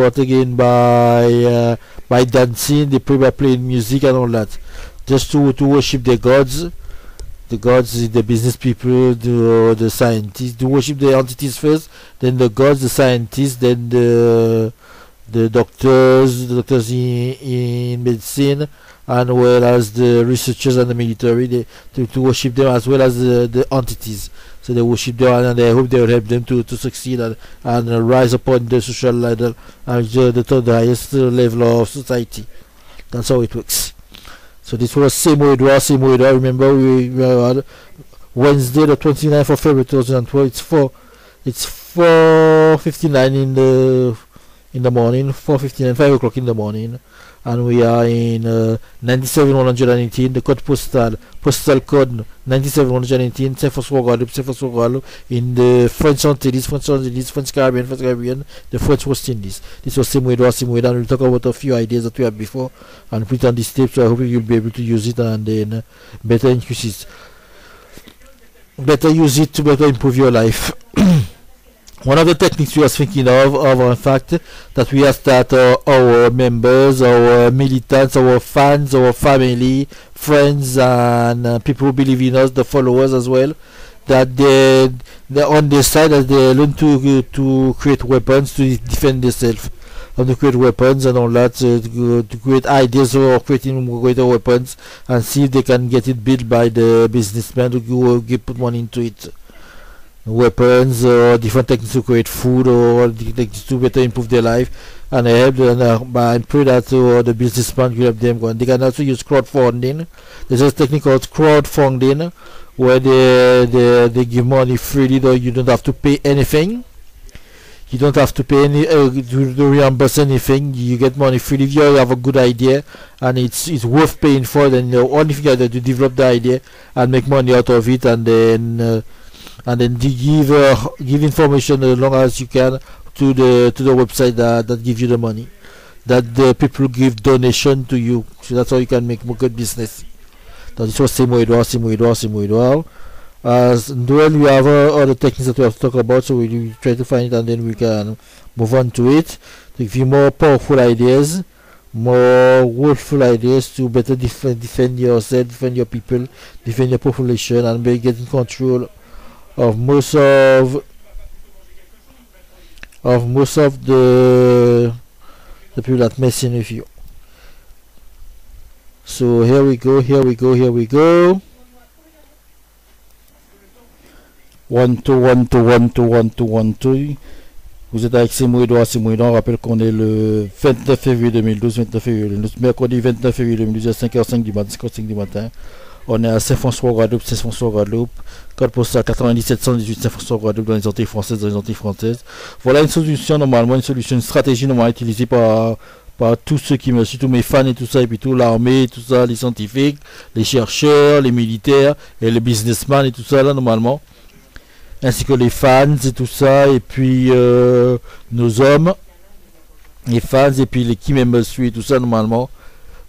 by dancing. They pray by playing music and all that, just to worship their gods. The gods, the business people, the scientists. To worship the entities first, then the gods, the scientists, then the doctors in medicine, and well as the researchers and the military, to worship them, as well as the entities. So they worship them, and they hope they will help them to succeed and rise upon the social ladder and the highest level of society. That's how it works. So this was Semoidwa. Remember, we had Wednesday the 29th of February 2012. It's 4:59 in the morning, 4:15 and 5 o'clock in the morning. And we are in 97118, the postal code 97118, Saint-François Guadeloupe, in the French Antilles, French Caribbean, the French West Indies. This was Simweda, and we'll talk about a few ideas that we had before and put on this tape, so I hope you'll be able to use it and then better use it to better improve your life. One of the techniques we are thinking of in fact, that we ask that our members, our militants, our fans, our family, friends, and people who believe in us, the followers as well, that they're on their side, that they learn to create weapons to defend themselves, and to create weapons and all that, to create ideas or creating greater weapons, and see if they can get it built by the businessmen who put money into it. Weapons or different techniques to create food or techniques to better improve their life, and I help them, I pray that the businessman will help them go. And they can also use crowdfunding. There's a technique called crowdfunding where they give money freely, though you don't have to pay anything. You don't have to pay any to reimburse anything. You get money freely if you have a good idea and it's worth paying for. Then the only thing you have to develop the idea and make money out of it, and then give information as long as you can to the website that gives you the money, that the people give donation to you. So that's how you can make more good business. So this was Simo Edouard. Then we have other techniques that we have to talk about, so we try to find it and then we can move on to it to give you more powerful ideas, more worthful ideas to better defend yourself, defend your people, defend your population, and be getting control of most of the people that messing with you. So here we go. 1 2 1 2 1 2 1 2 1 2. Vous êtes avec Simo Edouard. On rappelle qu'on est le 29 février 2012, mercredi 29 février 2012 à 5h05 du matin. On est à Saint-François Guadeloupe, code postal 97118 Saint-François Guadeloupe, dans les Antilles françaises. Voilà une solution, une stratégie normalement utilisée par tous ceux qui me suivent, tous mes fans et tout ça, et puis toute l'armée, tout ça, les scientifiques, les chercheurs, les militaires, et les businessmen et tout ça là normalement, ainsi que les fans et tout ça, et puis nos hommes, les fans, et puis les qui me suivent et tout ça normalement.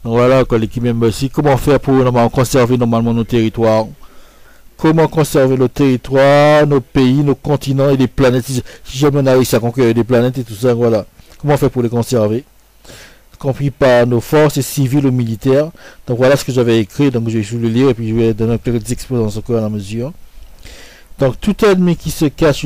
Donc voilà quoi, l'équipe même aussi. Comment faire pour normalement conserver normalement nos territoires? Comment conserver nos territoires, nos pays, nos continents et les planètes? Si jamais on a réussi à conquérir des planètes et tout ça, voilà. Comment faire pour les conserver? Compris par nos forces civiles ou militaires. Donc voilà ce que j'avais écrit. Donc je vais le lire et puis je vais donner quelques exposants encore à la mesure. Donc tout ennemi qui se cache,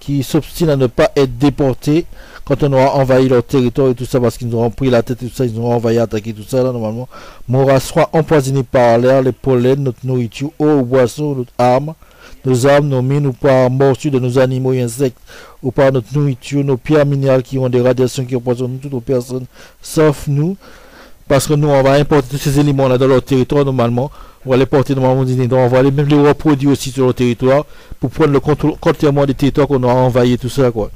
qui s'obstine à ne pas être déporté quand on aura envahi leur territoire et tout ça, parce qu'ils nous auront pris la tête et tout ça, ils nous auront envahi, attaqué tout ça là normalement, mourra soit empoisonné par l'air, les pollens, notre nourriture, eau ou boisson, notre arme, nos armes, nos mines, ou par morsure de nos animaux et insectes, ou par notre nourriture, nos pierres minérales qui ont des radiations qui empoisonnent toutes les personnes, sauf nous, parce que nous on va importer tous ces éléments là dans leur territoire normalement. On va les porter normalement, donc on va même les reproduire aussi sur le territoire pour prendre le contrôle entièrement des territoires qu'on aura envahis, tout ça quoi.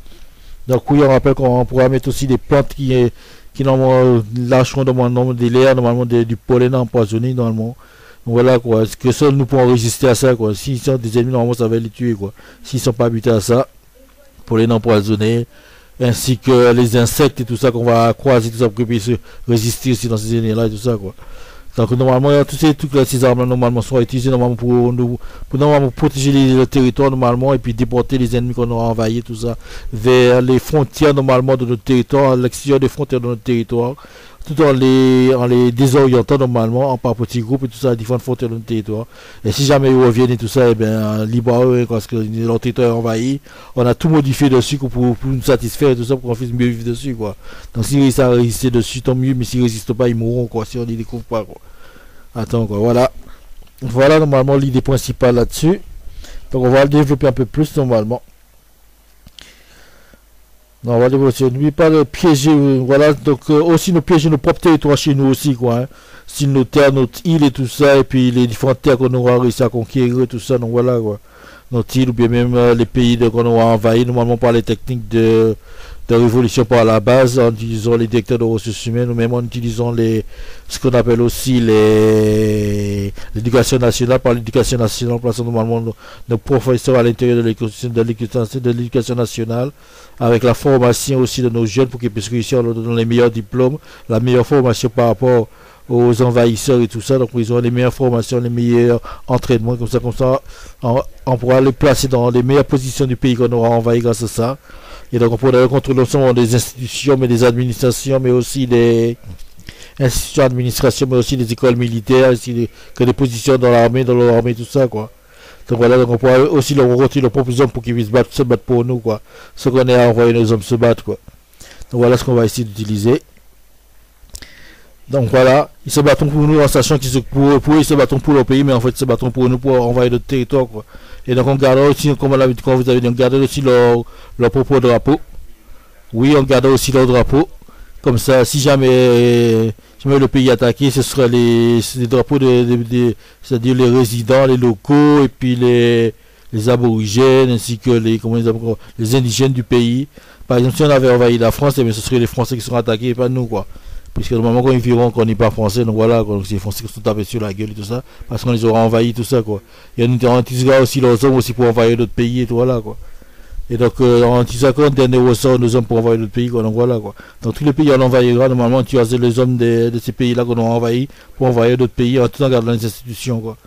Donc oui, on rappelle qu'on pourra mettre aussi des plantes qui normalement lâcheront normalement de l'air, normalement du pollen empoisonné normalement. Donc voilà quoi, est-ce que seuls nous pourrons résister à ça quoi. S'ils sont des ennemis, normalement ça va les tuer quoi. S'ils sont pas habités à ça, pollen empoisonné, ainsi que les insectes et tout ça qu'on va croiser, tout ça pour qu'ils puissent résister aussi dans ces ennemis là et tout ça quoi. Donc normalement tous ces trucs là, ces armes là normalement sont utilisées normalement pour normalement protéger le territoire normalement, et puis déporter les ennemis qu'on aura envahis tout ça vers les frontières normalement de notre territoire, à l'extérieur des frontières de notre territoire, tout en les désorientant normalement par petits groupes et tout ça à différentes frontières de notre territoire. Et si jamais ils reviennent et tout ça, et bien libre à eux parce que leur territoire est envahi, on a tout modifié dessus pour nous satisfaire et tout ça pour qu'on puisse mieux vivre dessus quoi. Donc s'ils réussissent à résister dessus tant mieux, mais s'ils résistent pas ils mourront quoi, si on les découvre pas quoi. Attends quoi, voilà normalement l'idée principale là-dessus. Donc on va le développer un peu plus normalement. Non, on va développer, n'oublie pas de piéger, voilà, donc aussi nous piéger nos propres territoires chez nous aussi quoi, hein. Si nos terres, notre île et tout ça, et puis les différentes terres qu'on aura réussi à conquérir tout ça, donc voilà quoi. Notre île ou bien même les pays qu'on aura envahis normalement par les techniques de de révolution par la base en utilisant les directeurs de ressources humaines ou même en utilisant ce qu'on appelle aussi l'éducation nationale. Par l'éducation nationale, plaçant normalement nos professeurs à l'intérieur de l'éducation nationale, avec la formation aussi de nos jeunes pour qu'ils puissent réussir dans les meilleurs diplômes, la meilleure formation par rapport aux envahisseurs et tout ça. Donc ils ont les meilleures formations, les meilleurs entraînements, comme ça on pourra les placer dans les meilleures positions du pays qu'on aura envahi grâce à ça. Et donc on pourra contrôler non seulement des institutions, mais des administrations, mais aussi des institutions d'administration, mais aussi des écoles militaires, ainsi que des positions dans l'armée, tout ça, quoi. Donc voilà, donc on pourra aussi leur retirer leurs propres hommes pour qu'ils puissent se battre pour nous, quoi. Ce qu'on est à envoyer nos hommes se battre, quoi. Donc voilà ce qu'on va essayer d'utiliser. Donc voilà, ils se battent pour nous en sachant qu'ils ils se battent pour leur pays, mais en fait ils se battent pour nous pour envahir notre territoire, quoi. Et donc on garde aussi, comme on l'a dit, quand vous avez dit, on garde aussi leur propre drapeau. Oui, on garde aussi leur drapeau. Comme ça, si jamais le pays est attaqué, ce sera les drapeaux c'est-à-dire les résidents, les locaux, et puis les aborigènes, ainsi que les indigènes du pays. Par exemple, si on avait envahi la France, eh bien, ce seraient les Français qui seront attaqués et pas nous, quoi. Puisque normalement, quand ils verront qu'on n'est pas français, donc voilà, donc c'est les Français qui sont tapés sur la gueule et tout ça, parce qu'on les aura envahis, tout ça, quoi. Et on utilisera aussi leurs hommes aussi pour envahir d'autres pays et tout, voilà, quoi. Et donc, on utilisera quand dernier ressort nos hommes pour envahir d'autres pays, quoi, donc voilà, quoi. Donc, tous les pays, on envahira, normalement, on utilisera les hommes de ces pays-là qu'on aura envahis pour envahir d'autres pays, en tout en gardant les institutions, quoi.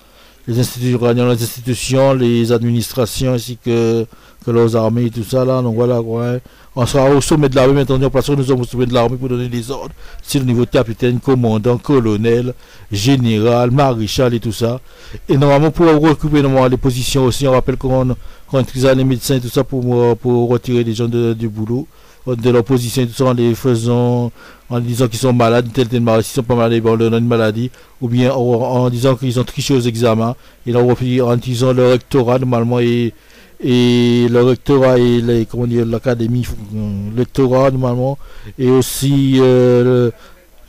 Les institutions, les administrations, ainsi que leurs armées et tout ça, là, donc voilà, quoi. Hein. On sera au sommet de l'armée, maintenant on placera nous hommes au sommet de l'armée pour donner des ordres. C'est le niveau de capitaine, commandant, colonel, général, maréchal et tout ça. Et normalement, pour occuper les positions aussi, on rappelle qu'on utilise les médecins et tout ça pour retirer les gens du boulot, de leur position et tout ça, en les faisant, en disant qu'ils sont malades, telle maladie, s'ils sont pas malades, on leur donne une maladie, ou bien en disant qu'ils ont triché aux examens, et là, en utilisant leur rectorat normalement et le rectorat et l'académie, le rectorat normalement, et aussi le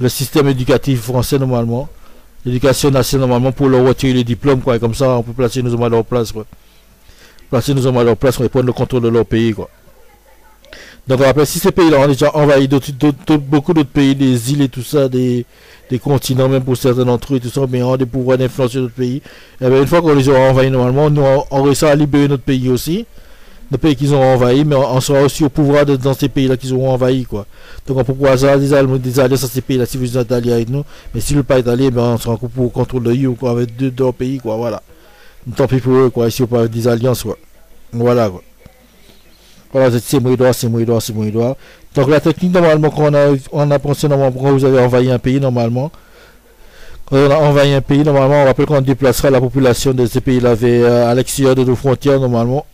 système éducatif français normalement, l'éducation nationale normalement, pour leur retirer les diplômes, quoi, et comme ça on peut placer nos hommes à leur place, quoi. Placer nos hommes à leur place, quoi, et prendre le contrôle de leur pays, quoi. Donc on rappelle, si ces pays-là ont déjà envahi beaucoup d'autres pays, des îles et tout ça, des continents, même pour certains d'entre eux et tout ça, mais ont des pouvoirs d'influence sur notre pays, et bien une fois qu'on les aura envahis normalement, nous on réussira à libérer notre pays aussi, nos pays qu'ils auront envahis, mais on sera aussi au pouvoir dans ces pays-là qu'ils auront envahis, quoi. Donc on pourra avoir des alliances à ces pays-là si vous êtes alliés avec nous, mais si le pas est allié, ben on sera pour le contrôle de eux, quoi, avec deux pays, quoi, voilà. Tant pis pour eux, quoi, ici on peut avoir des alliances, quoi. Voilà, quoi. Voilà, c'est Mouidoir. Donc la technique normalement qu'on a pensé normalement quand vous avez envahi un pays normalement. Quand on a envahi un pays normalement, on rappelle qu'on déplacera la population de ces pays-là à l'extérieur de nos frontières normalement.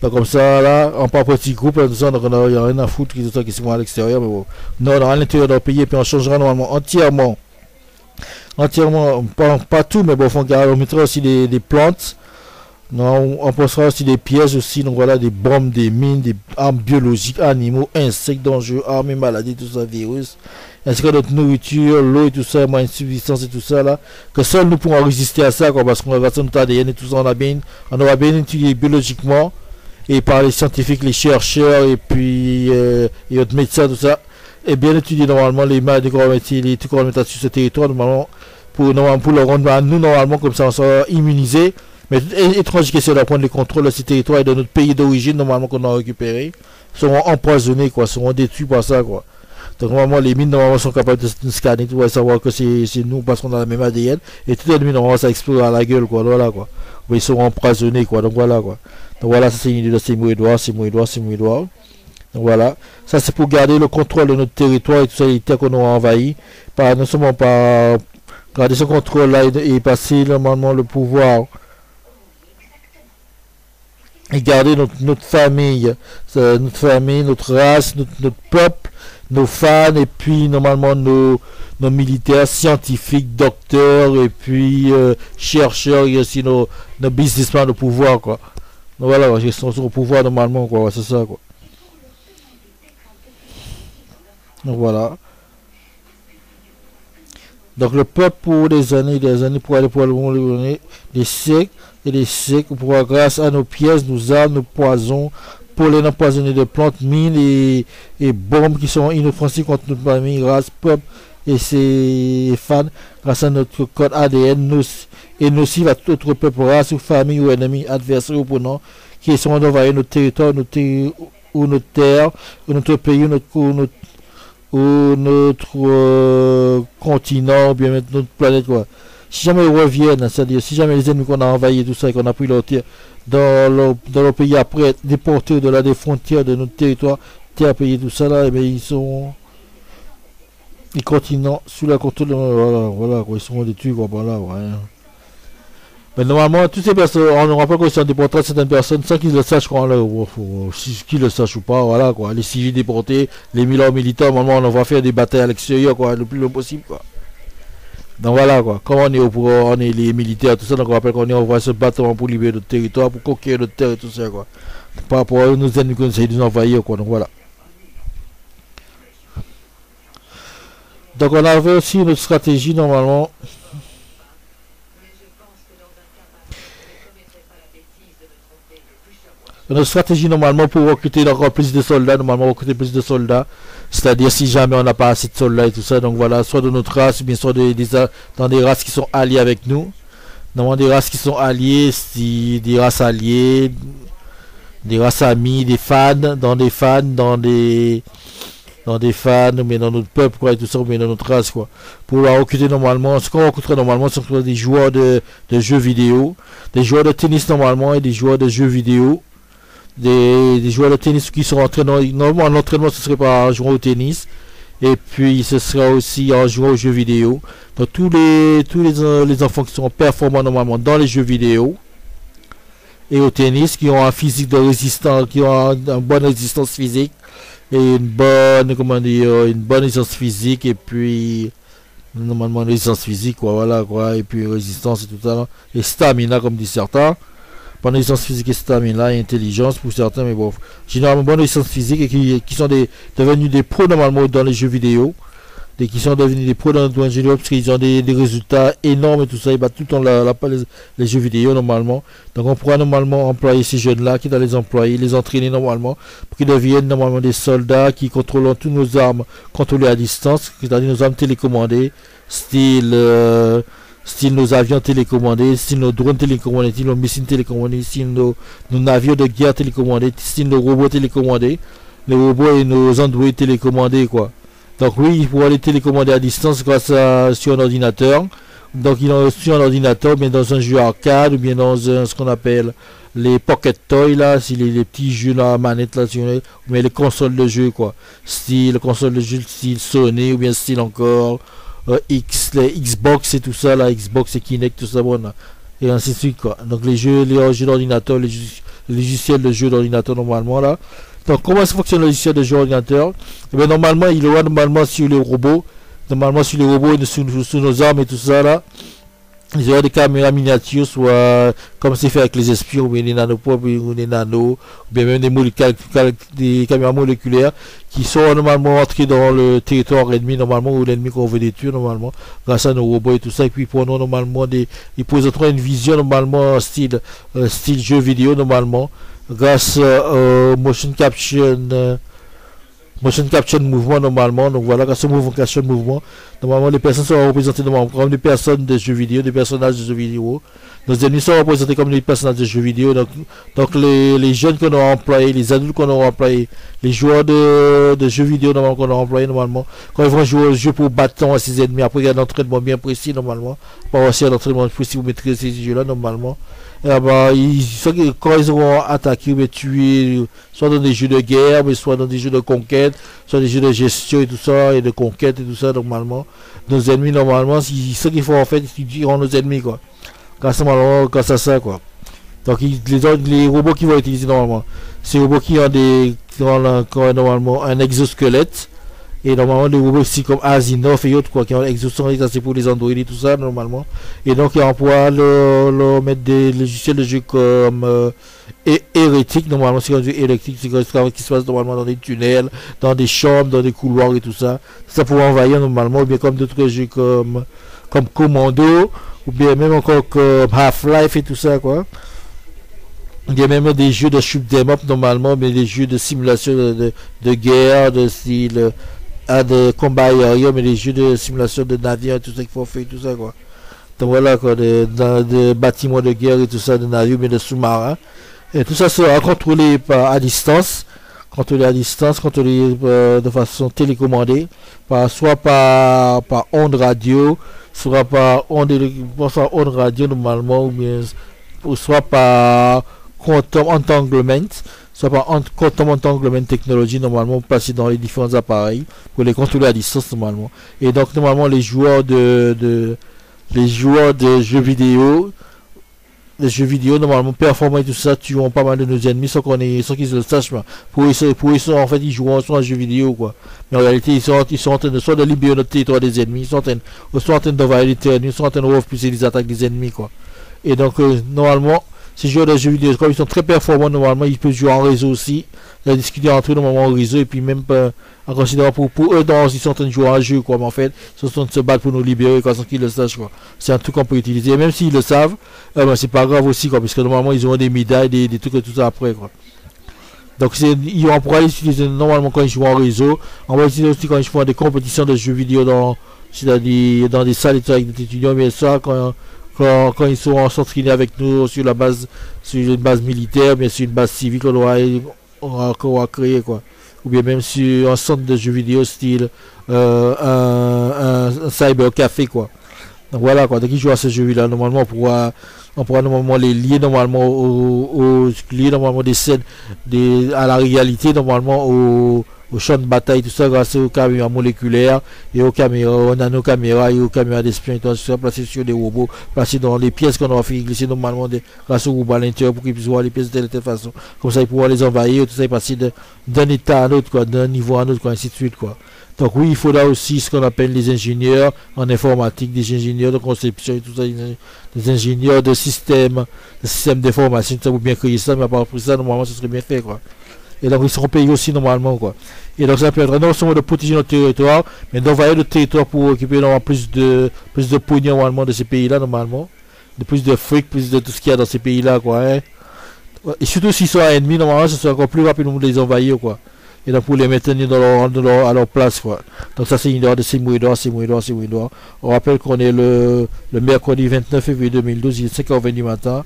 Donc comme ça là, on part petit groupe, là, tout ça, donc il n'y a rien à foutre tout ça qui sont à l'extérieur, mais bon. Non, à l'intérieur d'un pays et puis on changera normalement entièrement, pas tout, mais bon, on mettra aussi des plantes. Non, on posera aussi des pièges aussi, donc voilà, des bombes, des mines, des armes biologiques, animaux, insectes dangereux, armes et maladies, tout ça, virus, ainsi que notre nourriture, l'eau et tout ça, moins insuffisance et tout ça là, que seuls nous pourrons résister à ça, quoi, parce qu'on va notre ADN et tout ça, on aura bien étudié biologiquement, et par les scientifiques, les chercheurs, et puis et autres médecins, tout ça, et bien étudié normalement les maladies les trucs qu'on mettra sur ce territoire, normalement, pour le rendre à nous, normalement, comme ça on sera immunisé. Mais étrange question d'apprendre le contrôle de ces territoires et de notre pays d'origine, normalement, qu'on a récupéré, seront empoisonnés, quoi, seront détruits par ça, quoi. Donc, normalement, les mines, normalement, sont capables de scanner, tout, savoir que c'est nous, parce qu'on a la même ADN, et toutes les mines, normalement, ça explose à la gueule, quoi, voilà, quoi. Mais ils seront empoisonnés, quoi, donc voilà, quoi. Donc voilà, ça c'est une idée de c'est Mouidoir. Donc voilà, ça c'est pour garder le contrôle de notre territoire et tout ça, les terres qu'on aura envahies, non seulement par garder ce contrôle-là et passer, normalement, le pouvoir et garder notre famille, notre race, notre peuple, nos fans, et puis normalement nos militaires, scientifiques, docteurs, et puis chercheurs, et aussi nos businessmen de pouvoir, quoi. Donc voilà, ils sont au pouvoir normalement, quoi, c'est ça, quoi. Donc voilà. Donc le peuple pour des années, pour aller pour des siècles et des siècles, pour grâce à nos pièces, nos armes, nos poisons, pollen empoisonné de plantes, mines et bombes qui sont inoffensives contre notre famille, race, peuple et ses fans, grâce à notre code ADN et nocif à tout autre peuple, race ou famille ou ennemi, adversaire ou opponent, qui sont d'envahir notre territoire, ou notre terre, ou notre pays, ou notre continent, ou bien notre planète, quoi. Si jamais ils reviennent, c'est-à-dire si jamais les ennemis qu'on a envahis, tout ça, et qu'on a pris leur terre dans leur pays après être déportés au-delà des frontières de notre territoire, terre, pays, tout ça là, et bien ils continuent sous la contrôle de, voilà, quoi, ils sont détruits, quoi, voilà, ouais. Mais normalement, toutes ces personnes, on ne rappelle qu'ils sont déportés à certaines personnes sans qu'ils le sachent, quoi, là, qu'ils le sachent ou pas, voilà, quoi. Les civils déportés, les militaires, normalement, on va faire des batailles à l'extérieur, quoi, le plus possible, quoi. Donc voilà, quoi. Comme on est les militaires, tout ça, donc on rappelle on va se battre pour libérer notre territoire, pour conquérir notre terre et tout ça, quoi. Par rapport à nos ennemis qu'on essaie de nous envahir, quoi. Donc voilà. Donc on avait aussi notre stratégie, normalement. Notre stratégie normalement pour recruter encore plus de soldats, c'est-à-dire si jamais on n'a pas assez de soldats et tout ça, donc voilà, soit de notre race, bien sûr dans des races qui sont alliées avec nous, normalement des races qui sont alliées, des races alliées, des races amies, des fans, dans des fans, mais dans notre peuple, quoi, et tout ça, mais dans notre race, quoi. Pour la recruter normalement, ce qu'on recruterait normalement, ce sont des joueurs de jeux vidéo, des joueurs de tennis normalement et des joueurs de jeux vidéo. Des joueurs de tennis qui sont entraînés. Normalement, l'entraînement ce serait pas en jouant au tennis, et puis ce sera aussi en jouant aux jeux vidéo. Donc tous les enfants qui sont performants normalement dans les jeux vidéo et au tennis, qui ont un physique de résistance, qui ont une bonne résistance physique et une bonne résistance physique, et puis normalement résistance physique, quoi, voilà, quoi, et puis résistance et tout ça, et stamina comme disent certains. Bonne résistance physique et stamina et intelligence pour certains, mais bon, généralement bonne résistance physique, et qui sont devenus des pros normalement dans les jeux vidéo, qui sont devenus des pros dans les jeux vidéo parce qu'ils ont des résultats énormes et tout ça, ils battent tout le temps les jeux vidéo normalement. Donc on pourra normalement employer ces jeunes là, qui doivent les employer, les entraîner normalement pour qu'ils deviennent normalement des soldats qui contrôlent toutes nos armes contrôlées à distance, c'est-à-dire nos armes télécommandées, style nos avions télécommandés, style nos drones télécommandés, style nos missiles télécommandés, style nos navires de guerre télécommandés, style nos robots télécommandés, les robots et nos androïdes télécommandés, quoi. Donc oui, il faut les télécommander à distance grâce à sur un ordinateur. Donc ils ont sur un ordinateur, bien dans un jeu arcade, ou bien dans ce qu'on appelle les pocket toys là, si les petits jeux là, manette là, ou bien les consoles de jeu, quoi. Style console de jeu style Sony, ou bien style encore les Xbox et tout ça là, Xbox et Kinect, tout ça, bon, et ainsi de suite, quoi. Donc les jeux d'ordinateur, les logiciels de jeux d'ordinateur normalement là. Donc comment ça fonctionne le logiciel de jeu d'ordinateur? Eh bien, normalement il aura normalement sur les robots, et sous nos armes et tout ça là, il y aura des caméras miniatures, soit comme c'est fait avec les espions, ou bien les nanopop, ou des nanos, ou bien même des caméras moléculaires qui sont normalement entrées dans le territoire ennemi normalement, ou l'ennemi qu'on veut détruire normalement, grâce à nos robots et tout ça. Et puis pour nous normalement ils présenteront une vision normalement style jeu vidéo normalement, grâce au motion caption mouvement normalement. Donc voilà, grâce au motion caption mouvement, normalement les personnes sont représentées normalement comme des personnes de jeux vidéo, des personnages de jeux vidéo. Nos ennemis sont représentés comme des personnages de jeux vidéo. Donc les jeunes qu'on aura employés, les adultes qu'on aura employés, les joueurs de jeux vidéo normalement qu'on aura employés normalement, quand ils vont jouer au jeu pour battre à ses ennemis, après il y a un entraînement bien précis normalement, pas aussi un entraînement précis pour maîtriser ces jeux là normalement. Et bah, quand ils auront attaqué ou tué, soit dans des jeux de guerre, mais soit dans des jeux de conquête, soit des jeux de gestion et tout ça, et de conquête et tout ça, normalement, nos ennemis, normalement, ce qu'il faut en fait, ils diront nos ennemis, quoi. Grâce à ça, quoi. Donc les robots qui vont utiliser normalement, ces robots qui ont normalement un exosquelette, et normalement des robots aussi comme Asinov et autres, quoi, qui ont exosquelette, c'est pour les androïdes et tout ça normalement. Et donc on pourra leur mettre des logiciels de jeu comme hérétique, normalement c'est un jeu électrique, c'est ce qui se passe normalement dans des tunnels, dans des chambres, dans des couloirs et tout ça. Ça pourra envahir normalement, ou bien comme d'autres jeux comme Commando, ou bien même encore comme Half-Life et tout ça, quoi. Il y a même des jeux de shoot 'em up normalement, mais des jeux de simulation de guerre, de style de combat aérien, mais des jeux de simulation de navires, tout ça qu'il faut faire, tout ça quoi. Donc voilà quoi, de bâtiments de guerre et tout ça, de navires, mais de sous-marins. Et tout ça sera contrôlé à distance, contrôlé de façon télécommandée, soit par onde radio, soit par onde radio normalement, ou soit par quantum entanglement, soit par quantum entanglement technologie normalement placé dans les différents appareils pour les contrôler à distance normalement. Et donc normalement les joueurs de jeux vidéo, les jeux vidéo normalement performants et tout ça tuent pas mal de nos ennemis sans qu'ils le sachent. Pour eux en fait ils jouent en jeux vidéo quoi. Mais en réalité ils sont en train de soit de libérer notre territoire des ennemis, ils sont en train d'envahir les terrains, ils sont en train de repousser les attaques des ennemis quoi. Et donc normalement ces joueurs de jeux vidéo comme ils sont très performants normalement ils peuvent jouer en réseau aussi, discuter entre eux normalement en réseau et puis même en considérant pour eux ils sont en train de jouer un jeu quoi, mais en fait ils sont en train de se battre pour nous libérer quoi, sans qu'ils le sachent quoi. C'est un truc qu'on peut utiliser et même s'ils le savent c'est pas grave aussi quoi, parce que normalement ils auront des médailles, des trucs et tout ça après quoi. Donc on pourra l'utiliser normalement quand ils jouent en réseau, on va l'utiliser aussi quand ils font des compétitions de jeux vidéo c'est-à-dire dans des salles avec des étudiants, mais ça quand ils sont s'entraîner avec nous sur une base militaire, bien sur une base civile qu'on aura créé quoi. Ou bien même sur un centre de jeux vidéo style un cyber café quoi. Donc voilà quoi, dès qu'ils jouent à ce jeu là normalement on pourra normalement les lier normalement lier normalement des scènes à la réalité normalement au champ de bataille, tout ça grâce aux caméras moléculaires et aux nanocaméras et aux caméras d'espion, tout ça placé sur des robots, placé dans les pièces qu'on aura fait glisser normalement grâce aux robots à l'intérieur pour qu'ils puissent voir les pièces de telle façon. Comme ça ils pourront les envahir, tout ça est passé d'un état à un autre quoi, d'un niveau à un autre quoi, ainsi de suite quoi. Donc oui, il faudra aussi ce qu'on appelle les ingénieurs en informatique, des ingénieurs de conception et tout ça, des ingénieurs de système d'information, tout ça pour bien créer ça, mais à part ça, normalement, ce serait bien fait, quoi. Et donc, ils seront payés aussi, normalement, quoi. Et donc, ça permettra non seulement de protéger notre territoire, mais d'envahir le territoire pour occuper normalement plus de pognon, normalement, de ces pays-là, normalement. De plus de fric, plus de tout ce qu'il y a dans ces pays-là, quoi, hein. Et surtout s'ils sont ennemis, normalement, ce sera encore plus rapide de les envahir, quoi. Et donc pour les maintenir à leur place quoi. Donc ça c'est une heure de 6 mois d'or. On rappelle qu'on est le mercredi 29 février 2012, il est 5h20 du matin.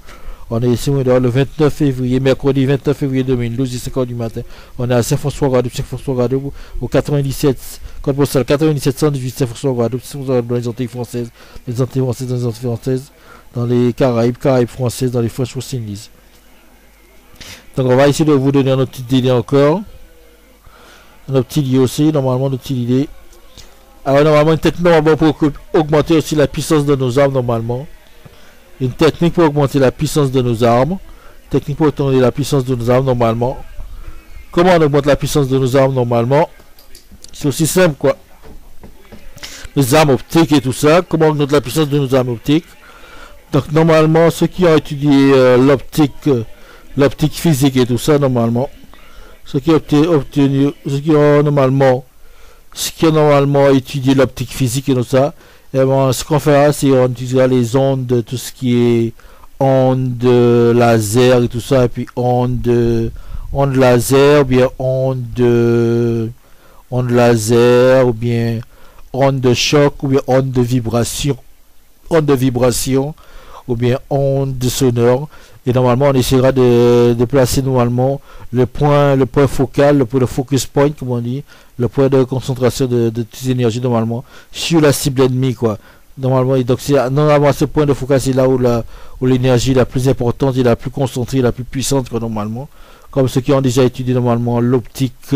On est ici le 29 février, mercredi 29 février 2012, il est 5h du matin. On est à Saint-François-Guadeloupe, au 97, code postal 97 118 Saint-François-Guadeloupe, dans les Antilles françaises, dans les Caraïbes françaises, dans les French West Indies. Donc on va essayer de vous donner une petite idée encore. Notre petite idée aussi, normalement notre petite idée. Alors normalement une technique normalement pour augmenter aussi la puissance de nos armes normalement. Une technique pour augmenter la puissance de nos armes. Technique pour augmenter la puissance de nos armes normalement. Comment on augmente la puissance de nos armes normalement? C'est aussi simple quoi. Les armes optiques et tout ça. Comment on augmente la puissance de nos armes optiques? Donc normalement ceux qui ont étudié l'optique physique et tout ça normalement. Ceux qui ont normalement étudié l'optique physique et tout ça, et bon, ce qu'on fera, c'est on utilisera les ondes, tout ce qui est ondes laser et tout ça, et puis ondes laser, ou bien ondes laser, ou bien ondes de choc, ou bien ondes de vibration, ou bien ondes sonores. Et normalement, on essaiera de placer normalement le point focal, le focus point, comme on dit, le point de concentration de toutes les énergies normalement sur la cible ennemie, quoi. Normalement, donc normalement ce point de focal, c'est là où l'énergie la plus importante et la plus concentrée, la plus puissante, quoi, normalement. Comme ceux qui ont déjà étudié normalement l'optique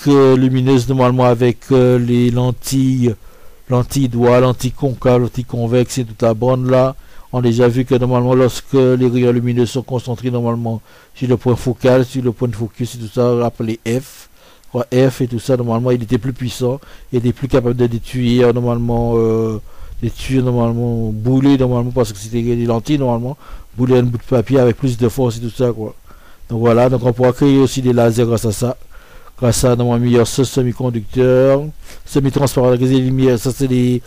lumineuse normalement avec les lentilles doigt, lentilles concave, lentilles convexe et toute la bande là. On a déjà vu que normalement lorsque les rayons lumineux sont concentrés normalement sur le point focal, sur le point de focus et tout ça, appelé F et tout ça, normalement il était plus puissant, il était plus capable de détruire normalement bouler normalement parce que c'était des lentilles normalement, bouler un bout de papier avec plus de force et tout ça quoi. Donc voilà, donc on pourra créer aussi des lasers grâce à normalement meilleur semi-conducteur, semi-transparent, ça c'est des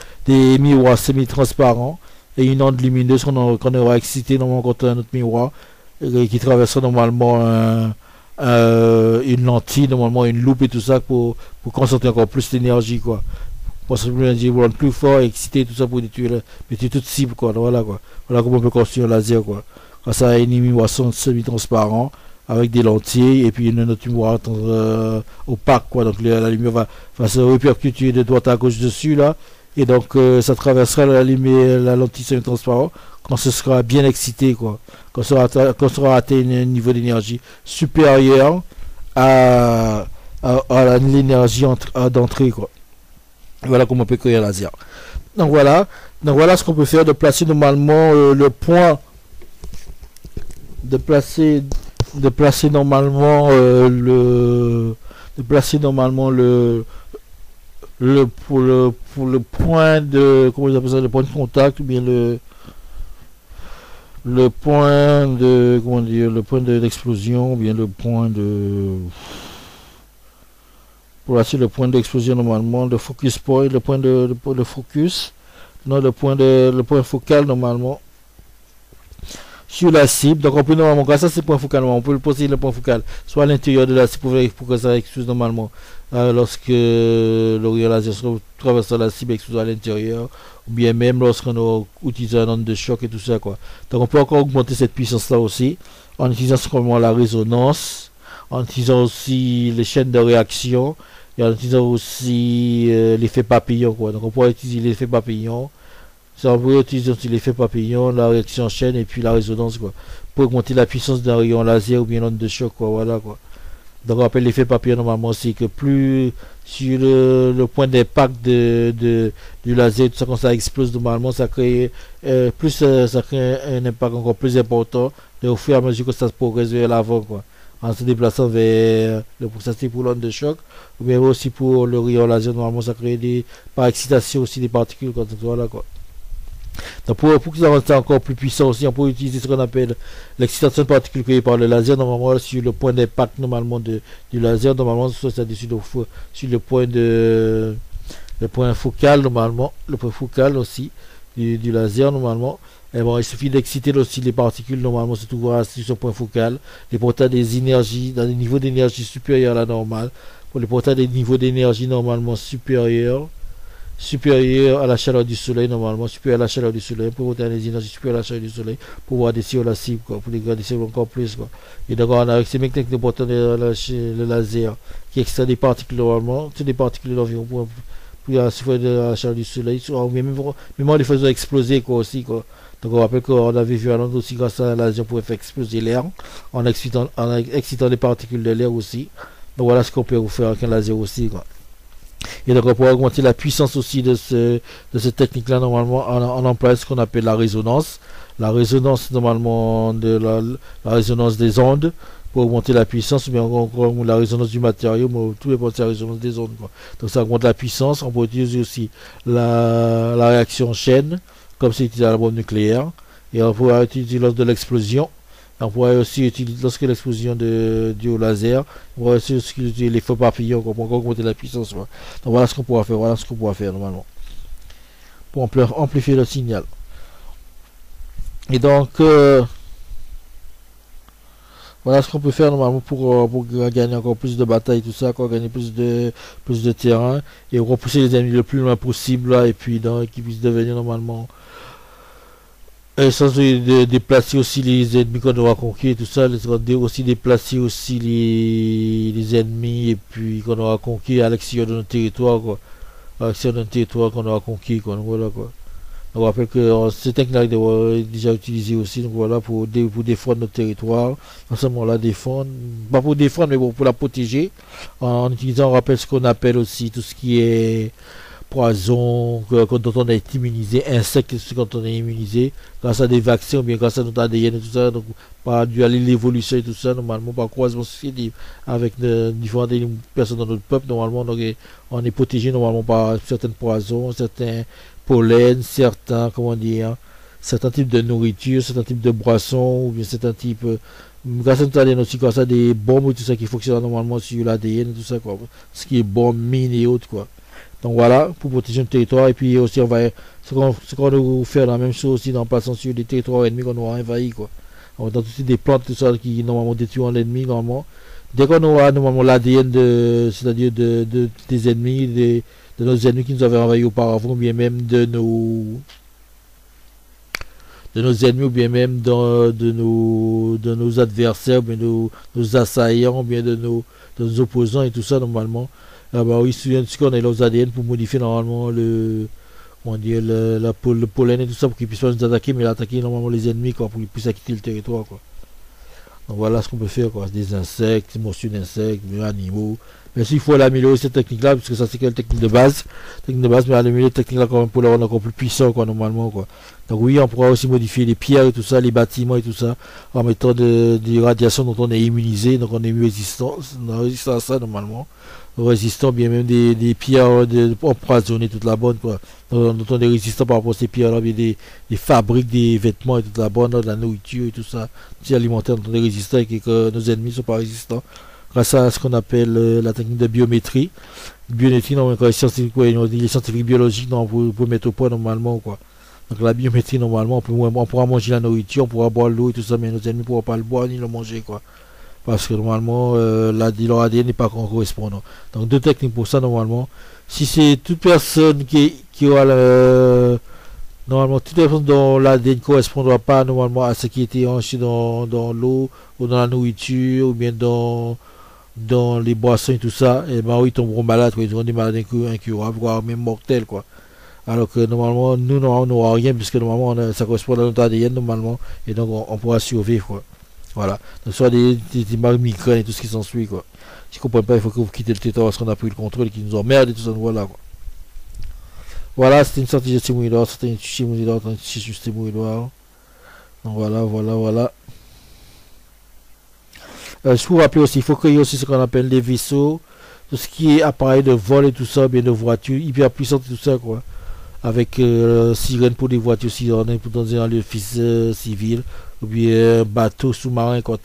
miroirs semi-transparents. Et une onde lumineuse qu'on aura excité normalement contre un autre miroir qui traverse normalement une lentille, normalement une loupe et tout ça pour concentrer encore plus d'énergie, quoi. Pour que l'énergie rendre plus fort, exciter tout ça pour détruire toute cible, quoi. Voilà, quoi. Voilà comment on peut construire un laser, quoi. Quand ça a une miroir semi-transparent avec des lentilles et puis une autre miroir opaque, quoi. Donc la lumière va se répercuter de droite à gauche dessus, là. Et donc ça traversera la lumière, la lentille semi-transparente quand ce sera bien excité, quoi. Quand ça aura atteint un niveau d'énergie supérieur à l'énergie d'entrée, quoi. Voilà comment on peut créer un laser. Donc voilà ce qu'on peut faire, de placer normalement le point, de placer normalement pour le point de, comment ils appellent ça, le point de contact, ou bien le point de, comment dire, le point d'explosion, ou bien le point de, pour placer le point d'explosion normalement, le focus point, le point de focus, non, le point focal normalement sur la cible. Donc on peut normalement, quand ça c'est le point focal, on peut le poser le point focal soit à l'intérieur de la cible pour que ça explose normalement lorsque le rayon laser traverse la cible, explose à l'intérieur, ou bien même lorsqu'on utilise un onde de choc et tout ça, quoi. Donc on peut encore augmenter cette puissance là aussi en utilisant simplement la résonance, en utilisant aussi les chaînes de réaction et en utilisant aussi l'effet papillon, quoi. Donc on pourrait utiliser l'effet papillon. Ça, on peut utiliser aussi l'effet papillon, la réaction en chaîne et puis la résonance, quoi, pour augmenter la puissance d'un rayon laser ou bien l'onde de choc, quoi. Voilà, quoi. Donc on appelle l'effet papillon normalement, c'est que plus sur le point d'impact du laser, tout ça, quand ça explose normalement, ça crée ça crée un impact encore plus important au fur et à mesure que ça se progresse vers l'avant, quoi, en se déplaçant vers le processus pour l'onde de choc, ou bien aussi pour le rayon laser, normalement ça crée par excitation aussi des particules, quoi. Voilà, quoi. Donc pour que ça rende encore plus puissant aussi, on peut utiliser ce qu'on appelle l'excitation de particules créée par le laser, normalement sur le point d'impact normalement du laser, normalement soit sur le point focal, normalement, le point focal aussi du laser normalement. Et bon, il suffit d'exciter aussi les particules, normalement se trouvera sur ce point focal, les porteurs des énergies, dans des niveaux d'énergie supérieurs à la normale, pour les porteurs des niveaux d'énergie normalement supérieur à la chaleur du soleil, normalement supérieur à la chaleur du soleil, pour obtenir les énergies supérieures à la chaleur du soleil, pour pouvoir descendre la cible, quoi, pour les descendre encore plus, quoi. Et donc on a avec ces mécaniques de portant le laser qui extrait des particules normalement, toutes des particules d'environ pour souffrir de la chaleur du soleil, ou même on les faisait exploser, quoi, aussi, quoi. Donc on rappelle qu'on avait vu à Londres aussi grâce à un laser pour faire exploser l'air en excitant des particules de l'air aussi. Donc voilà ce qu'on peut faire avec un laser aussi, quoi. Et donc on pourra augmenter la puissance aussi de cette technique là, normalement on emploie ce qu'on appelle la résonance normalement de la résonance des ondes pour augmenter la puissance, ou bien encore la résonance du matériau, mais tout dépend de la résonance des ondes, quoi. Donc ça augmente la puissance. On peut utiliser aussi la réaction en chaîne comme c'est utilisé à la bombe nucléaire, et on pourra utiliser lors de l'explosion. On pourrait aussi utiliser, lorsque l'explosion du laser, on pourrait aussi utiliser les feux papillons pour augmenter la puissance. Ouais. Donc voilà ce qu'on pourra faire, normalement, pour amplifier le signal. Et donc, voilà ce qu'on peut faire normalement pour gagner encore plus de batailles, tout ça, pour gagner plus de terrain, et repousser les ennemis le plus loin possible, là, et puis qu'ils puissent devenir normalement... sans déplacer aussi les ennemis qu'on aura conquis et tout ça, aussi déplacer aussi les ennemis et puis qu'on aura conquis à l'extérieur de notre territoire, quoi. À l'extérieur de notre territoire qu'on aura conquis, quoi. Donc voilà, quoi. On rappelle que cette technique est déjà utilisée aussi, donc voilà, pour défendre notre territoire. Non seulement la défendre, pas pour défendre, mais pour la protéger, en utilisant, on rappelle ce qu'on appelle aussi tout ce qui est poison, quand on est immunisé, insectes quand on est immunisé, grâce à des vaccins ou bien grâce à notre ADN et tout ça, donc par dû à l'évolution et tout ça, normalement par croisement successif avec différentes personnes dans notre peuple, normalement, donc on est protégé normalement par certains poisons, certains pollens, certains types de nourriture, certains types de boissons, ou bien certains types grâce à notre ADN aussi, grâce à des bombes et tout ça qui fonctionnent normalement sur l'ADN et tout ça, quoi, ce qui est bombes, mines et autres, quoi. Donc voilà, pour protéger notre territoire. Et puis aussi, on va ce qu'on doit faire la même chose aussi en passant sur des territoires ennemis qu'on aura envahis, quoi. dans toutes des plantes, tout ça qui normalement détruisent l'ennemi, normalement. Dès qu'on aura normalement l'ADN c'est-à-dire des ennemis, de nos ennemis qui nous avaient envahis auparavant, bien même de nos ennemis, ou bien même de nos adversaires, bien nos assaillants, bien de nos opposants et tout ça normalement. Ah bah oui, il suffit qu'on ait leurs ADN pour modifier normalement comment dire, le pollen et tout ça pour qu'ils puissent pas nous attaquer, mais attaquer normalement les ennemis quoi, pour qu'ils puissent quitter le territoire quoi. Donc voilà ce qu'on peut faire quoi, des insectes, des morceaux d'insectes, des animaux. Bien sûr, il faut améliorer cette technique-là, parce que ça c'est que la technique de base. Mais améliorer cette technique-là quand même pour la rendre encore plus puissant quoi normalement quoi. Donc oui, on pourra aussi modifier les pierres et tout ça, les bâtiments et tout ça, en mettant des radiations dont on est immunisé, donc on est mieux résistant à ça normalement. Résistant, bien même des pierres empoisonnées toute la bonne quoi. Donc on est résistant par rapport à ces pierres-là, bien des fabriques, des vêtements et toute la bonne, de la nourriture et tout ça, c'est alimentaire, dont on est résistant et que nos ennemis ne sont pas résistants. Grâce à ce qu'on appelle la technique de biométrie. Biométrie, normalement, les scientifiques biologiques pour mettre au point normalement quoi. Donc la biométrie, normalement, on pourra manger la nourriture, on pourra boire l'eau et tout ça, mais nos ennemis ne pourront pas le boire ni le manger quoi. Parce que normalement, leur ADN n'est pas correspondant. Donc deux techniques pour ça normalement. Si c'est toute personne qui aura normalement, toute personne dont l'ADN ne correspondra pas normalement à ce qui était enrichi dans l'eau, ou dans la nourriture, ou bien dans les boissons et tout ça, et ben oui, ils tomberont malades, quoi. Ils auront des maladies incurables, voire même mortelles, quoi. Alors que normalement, nous n'aurons rien, puisque normalement, ça correspond à notre ADN, normalement, et donc on pourra survivre, quoi. Voilà. Donc, soit des migraines et tout ce qui s'ensuit, quoi. Si vous ne comprenez pas, il faut que vous quittez le territoire parce qu'on a pris le contrôle et qu'ils nous emmerdent et tout ça, voilà, quoi. Voilà, c'était une sortie de Simouidor, c'était une Simouidor, donc voilà. Je vous rappelle aussi, il faut qu'il y ait aussi ce qu'on appelle des vaisseaux, tout ce qui est appareil de vol et tout ça, bien de voitures hyper puissantes et tout ça quoi. Avec sirène pour des voitures sirènes pour dans un lieu civil, ou bien bateau sous-marin quoi.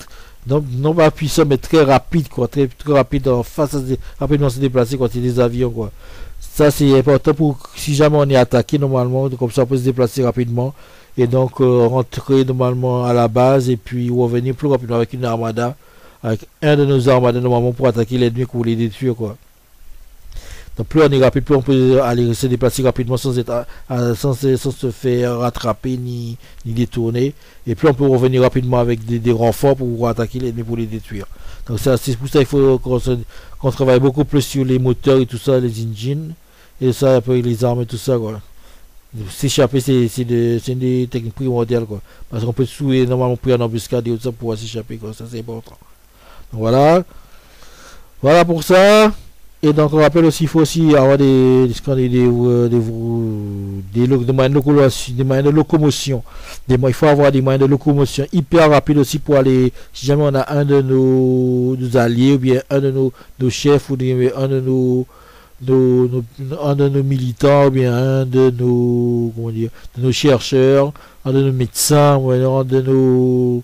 Non pas puissant mais très rapide quoi, très rapide en face rapidement se déplacer quand il y a des avions quoi. Ça c'est important pour si jamais on est attaqué normalement, comme ça on peut se déplacer rapidement et donc rentrer normalement à la base et puis revenir plus rapidement avec une armada, avec un de nos armadas normalement pour attaquer l'ennemi pour les détruire quoi. Donc plus on est rapide, plus on peut aller se déplacer rapidement sans se faire rattraper ni détourner. Et plus on peut revenir rapidement avec des renforts pour attaquer l'ennemi pour les détruire. Donc c'est pour ça qu'il faut qu'on travaille beaucoup plus sur les moteurs et tout ça, les engines. Et ça, après les armes et tout ça quoi. S'échapper c'est une des techniques primordiales quoi. Parce qu'on peut souiller normalement pour une embuscade et tout ça pour s'échapper quoi. Ça c'est important. Donc voilà. Voilà pour ça. Et donc on rappelle aussi, il faut aussi avoir des moyens de locomotion. Il faut avoir des moyens de locomotion hyper rapides aussi pour aller, si jamais on a un de nos alliés, ou bien un de nos chefs, ou bien un de nos militants, ou bien un de nos chercheurs, un de nos médecins, ou un de nos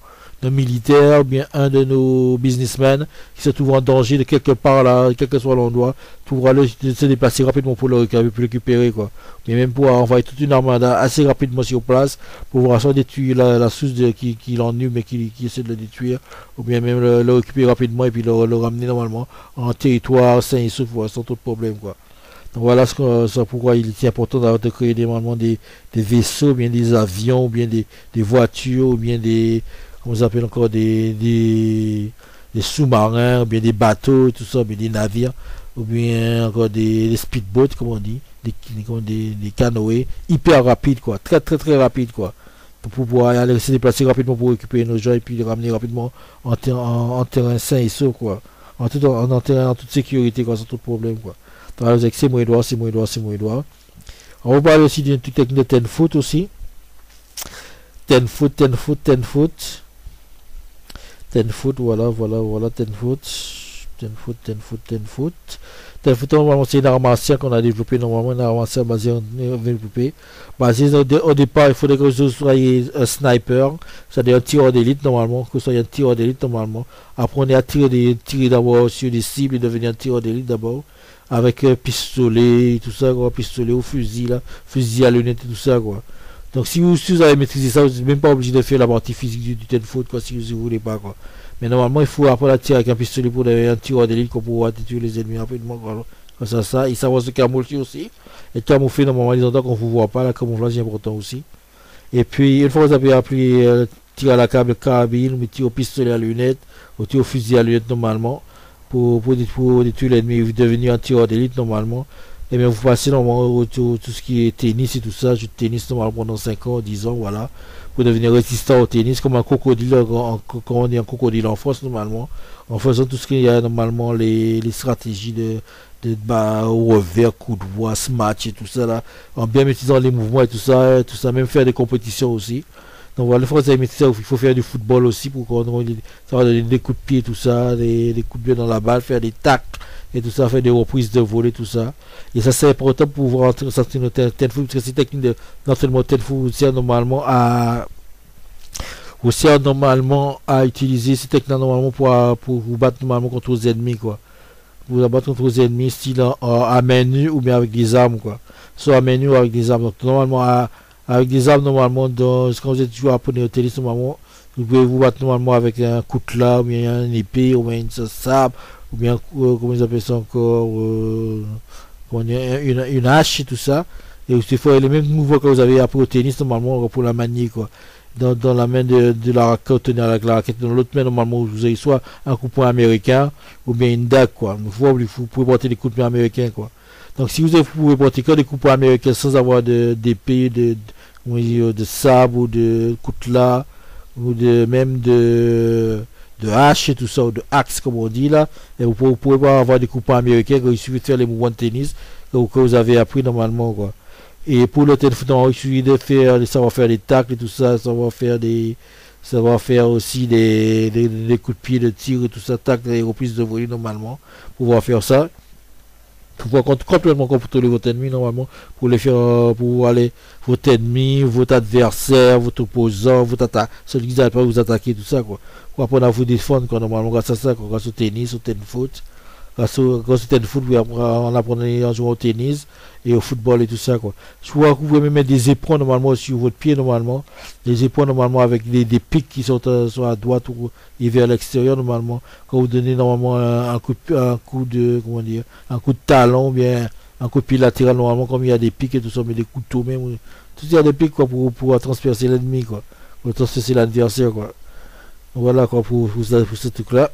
militaires, ou bien un de nos businessmen qui se trouve en danger de quelque part là, quel que soit l'endroit, pourra se déplacer rapidement pour le récupérer quoi. Mais même pour envoyer toute une armada assez rapidement sur place pour pouvoir soit détruire la source qui l'ennuie mais qui essaie de le détruire, ou bien même le récupérer rapidement et puis le ramener normalement en territoire sain et sauf sans tout problème quoi. Donc voilà pourquoi il est important de créer normalement des vaisseaux, bien des avions, ou bien des voitures, ou bien on appelle encore des sous-marins, ou bien des bateaux, tout ça, bien des navires, ou bien encore des speedboats, comme on dit, des canoës, hyper rapides, quoi, très rapides, quoi, pour pouvoir aller se déplacer rapidement pour récupérer nos gens et puis les ramener rapidement en terrain sain et sauf, quoi, en toute sécurité, quoi, sans tout problème, quoi. Donc, avec c'est moi Edouard. On va parler aussi d'une technique de 10 foot aussi. 10 foot. 10 foot, voilà, 10 foot. 10 foot, normalement, c'est une arme martiale qu'on a développée, normalement, une arme martiale basée au départ, il faudrait que vous soyez un sniper, c'est-à-dire un tireur d'élite, normalement, que vous soyez un tireur d'élite, normalement. Apprenez à tirer d'abord sur des cibles et devenir un tireur d'élite d'abord, avec pistolet, tout ça, quoi, pistolet ou fusil, là, fusil à lunettes et tout ça, quoi. Donc si vous avez maîtrisé ça, vous n'êtes même pas obligé de faire la partie physique du ten foot, quoi, si vous voulez pas, quoi. Mais normalement, il faut apprendre à tirer avec un pistolet pour un tireur d'élite pour pouvoir tuer les ennemis rapidement, quoi. Comme ça, et savoir se camoufler aussi. Et camoufler normalement les endroits qu'on ne vous voit pas, la camouflage est important aussi. Et puis, une fois que vous avez appris tirer à la carabine, ou tirer au pistolet à lunettes, ou tirer au fusil à lunettes normalement, pour détruire l'ennemi et devenir un tireur d'élite normalement. Et bien vous passez normalement tout ce qui est tennis et tout ça, je tennis normalement pendant 5 ans, 10 ans, voilà, pour devenir résistant au tennis, comme un crocodile, quand on dit un crocodile en France normalement, en faisant tout ce qu'il y a normalement, les stratégies de revers, coup de voix, smash et tout ça là, en bien maîtrisant les mouvements et tout ça, même faire des compétitions aussi. Donc voilà, il faut faire du football aussi pour qu'on ça va donner des coups de pied, tout ça, des coups de pied dans la balle, faire des tacles et tout ça, faire des reprises de volée, tout ça. Et ça c'est important pour pouvoir sortir notre ten foot, parce que c'est technique d'entraînement ten foot aussi normalement à utiliser ces techniques normalement pour vous battre normalement contre les ennemis, quoi. Pour vous battre contre les ennemis style à main nue ou bien avec des armes, quoi. Soit à main nue ou avec des armes. Donc normalement avec des armes normalement, quand vous êtes joueur apprenez au tennis normalement, vous pouvez vous battre normalement avec un coutelas, ou bien une épée, ou bien une sabre, ou bien comment ils appellent ça encore, une hache et tout ça. Et il faut les mêmes mouvements que vous avez appris au tennis normalement pour la manier, quoi. Dans la main de la raquette, tenir avec la raquette, dans l'autre main normalement vous avez soit un coup de poing américain ou bien une dague, quoi. Vous pouvez porter des coups de poing américains, quoi. Donc si vous pouvez porter que des coups de poing américains sans avoir d'épée, de sabre ou de coutelas ou même de hache et tout ça, ou de axe comme on dit là, et vous pouvez pas avoir des coups de poing américains, il suffit de faire les mouvements de tennis que vous avez appris normalement, quoi. Et pour le tennis, il suffit de savoir faire des tacles et tout ça, savoir faire aussi des coups de pied, de tir et tout ça, tacles et reprises de volée normalement, pour pouvoir faire ça. Pour pouvoir complètement contrôler votre ennemi normalement, pour les faire, pour aller votre ennemi, votre adversaire, votre opposant, celui qui n'arrive pas à vous attaquer, tout ça, quoi. Pour apprendre à vous défendre, quoi, normalement, grâce à ça, quoi, grâce au tennis, au ten foot. Grâce au ten foot, on apprend à jouer au tennis et au football et tout ça, quoi. Je vois que vous pouvez même mettre des éperons normalement sur votre pied normalement. Des éperons normalement avec des pics qui sont à droite et vers l'extérieur normalement. Quand vous donnez normalement un coup de talon, bien un coup de pied latéral normalement, comme il y a des pics et tout ça, mais des couteaux même. Tout ça, il y a des pics, quoi, pour transpercer l'ennemi, quoi. Pour transpercer l'adversaire, quoi. Voilà, quoi, pour ce truc-là.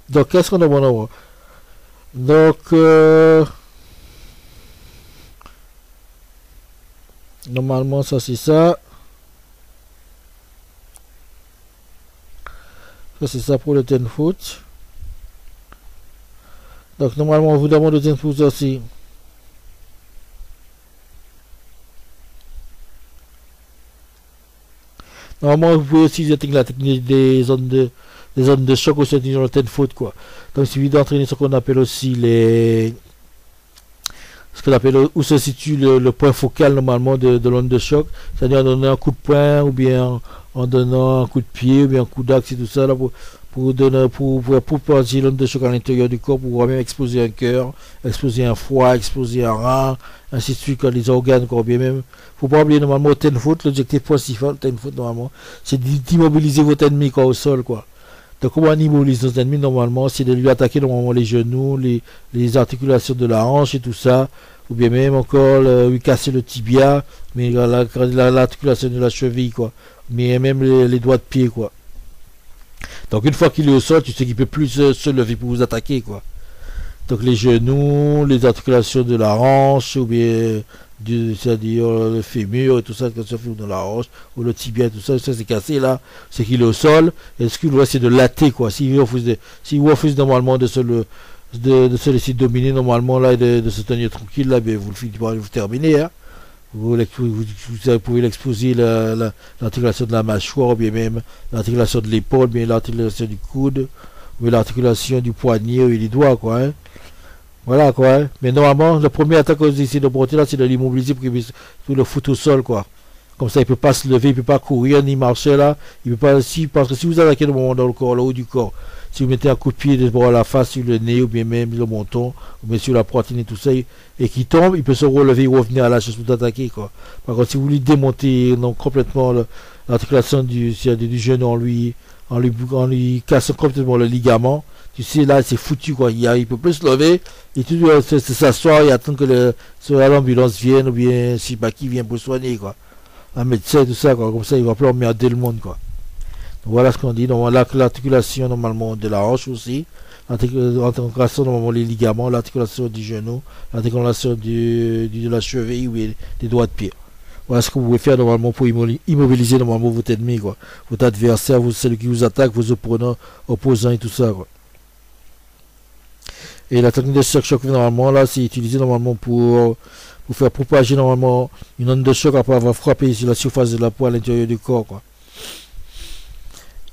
Donc, qu'est-ce qu'on a bon à voir? Donc, normalement, ça c'est ça. Ça c'est ça pour le ten foot. Donc, normalement, on vous demande le ten foot aussi. Normalement, vous pouvez aussi utiliser la technique des zones de choc aussi dans le ten foot, quoi. Donc il suffit d'entraîner ce qu'on appelle aussi ce qu'on appelle où se situe le point focal normalement de l'onde de choc, c'est-à-dire en donnant un coup de poing ou bien en donnant un coup de pied ou bien un coup d'axe et tout ça là pour passer l'onde de choc à l'intérieur du corps, pour même exploser un cœur, exploser un foie, exploser un rein, ainsi de suite, quand les organes, quoi. Bien même, faut pas oublier normalement au ten foot, l'objectif principal ten foot normalement, c'est d'immobiliser votre ennemi, quoi, au sol, quoi. Donc comment on immobilise nos ennemis normalement, c'est de lui attaquer normalement les genoux, les articulations de la hanche et tout ça, ou bien même encore lui casser le tibia, mais l'articulation de la cheville, quoi, mais même les doigts de pied, quoi. Donc une fois qu'il est au sol, tu sais qu'il peut plus se lever pour vous attaquer, quoi. Donc les genoux, les articulations de la hanche, ou bien c'est-à-dire le fémur et tout ça, quand ça fait dans la hanche, ou le tibia et tout ça, c'est cassé là, c'est qu'il est au sol, et ce qu'il doit c'est de latter, quoi. S'il refuse normalement de se laisser dominer normalement là, et de se tenir tranquille là, bien vous le finissez par vous terminer, hein. Vous pouvez l'exposer l'articulation de la mâchoire, ou bien même l'articulation de l'épaule, bien l'articulation du coude, ou l'articulation du poignet et des doigts, quoi, hein. Voilà, quoi, hein. Mais normalement, le premier attaque que vous essayez de porter là, c'est de l'immobiliser pour le foutre au sol, quoi. Comme ça, il peut pas se lever, il peut pas courir ni marcher là. Il peut pas si parce que si vous attaquez le moment dans le corps, le haut du corps, si vous mettez un coup de pied devant la face, sur le nez ou bien même le menton, ou bien sur la poitrine et tout ça, et qui tombe, il peut se relever et revenir à la chose pour attaquer quoi. Par contre, si vous lui démontez donc complètement l'articulation du genou en lui cassant complètement le ligament, tu sais là c'est foutu quoi. Il peut plus se lever et tout s'asseoir et attendre que l'ambulance vienne ou bien je sais pas qui vient pour soigner quoi. Un médecin et tout ça quoi. Comme ça il va plus emmerder le monde quoi. Donc, voilà ce qu'on dit. Donc l'articulation normalement de la hanche aussi, l'articulation normalement les ligaments, l'articulation du genou, l'articulation de la cheville ou des doigts de pied. Voilà ce que vous pouvez faire normalement pour immobiliser normalement votre ennemi quoi. Votre adversaire, celui qui vous attaque, vos opposants et tout ça quoi. Et la technique de choc normalement là c'est utilisé normalement pour faire propager normalement une onde de choc après avoir frappé sur la surface de la peau à l'intérieur du corps quoi.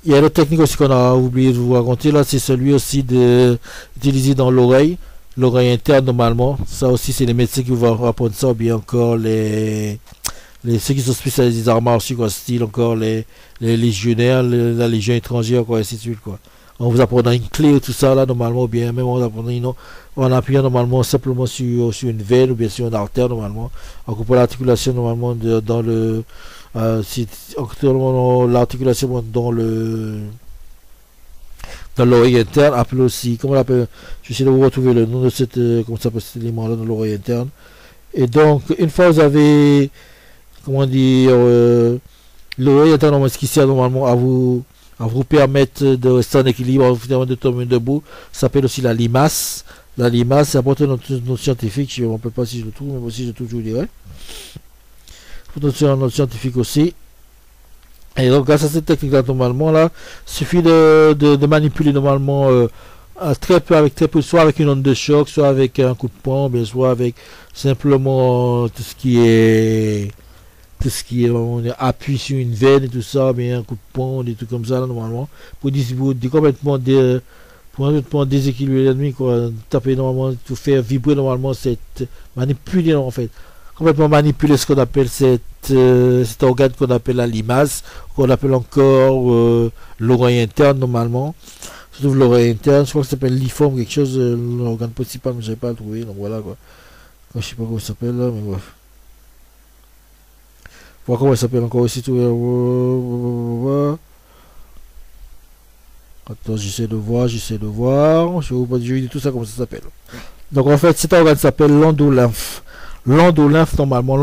Il y a une autre technique aussi qu'on a oublié de vous raconter là, c'est celui aussi d'utiliser dans l'oreille interne normalement. Ça aussi c'est les médecins qui vont apprendre ça ou bien encore ceux qui sont spécialisés des arts martiaux quoi, style encore les légionnaires, la légion étrangère quoi, ainsi de suite quoi. On vous apprend une clé tout ça là normalement, ou bien même on apprend en appuyant normalement simplement sur une veine ou bien sur une artère normalement, en coupant l'articulation normalement dans le l'articulation dans l'oreille interne, appelé aussi, comment on l'appelle, je vais essayer de vous retrouver le nom de cette, comment ça s'appelle cet élément là dans l'oreille interne. Et donc une fois vous avez, comment dire, l'oreille interne, ce qui sert normalement à vous permettre de rester en équilibre, à vous permettre de tomber debout, ça s'appelle aussi la limace. La limace, c'est important dans notre scientifique, je ne me rappelle pas si je le trouve, mais aussi je toujours dirais. Notre scientifique aussi. Et donc grâce à cette technique là normalement là, il suffit de manipuler normalement très peu, soit avec une onde de choc, soit avec un coup de poing, bien soit avec simplement tout ce qui est appui sur une veine et tout ça, bien un coup de poing, des trucs comme ça là, normalement, pour complètement déséquilibrer l'ennemi quoi, taper normalement, tout faire vibrer normalement, manipuler en fait, complètement manipuler ce qu'on appelle cet organe qu'on appelle la limace, qu'on appelle encore l'oreille interne normalement. Surtout l'oreille interne, je crois que ça s'appelle l'iforme, quelque chose, l'organe principal, mais je n'ai pas le trouvé, donc voilà quoi. Je sais pas comment ça s'appelle là, mais bref. Voir comment ça s'appelle encore ici tout. Attends, j'essaie de voir. Je vais vous dire tout ça comment ça s'appelle. Donc en fait, cet organe s'appelle l'endolymphe. L'endolymphe normalement.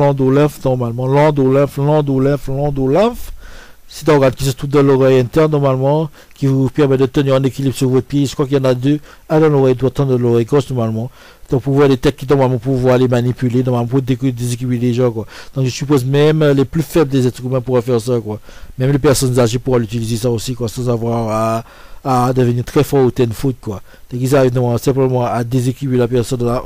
C'est un organe qui se trouve dans l'oreille interne normalement, qui vous permet de tenir en équilibre sur votre pied. Je crois qu'il y en a deux, un dans l'oreille droite, un dans l'oreille gauche normalement. Donc pour voir les techniques normalement, pour pouvoir les manipuler normalement, pour déséquilibrer les gens quoi. Donc je suppose même les plus faibles des êtres humains pourraient faire ça quoi. Même les personnes âgées pourraient utiliser ça aussi quoi, sans avoir à devenir très fort au ten foot quoi. Donc ils arrivent simplement à déséquilibrer la personne là,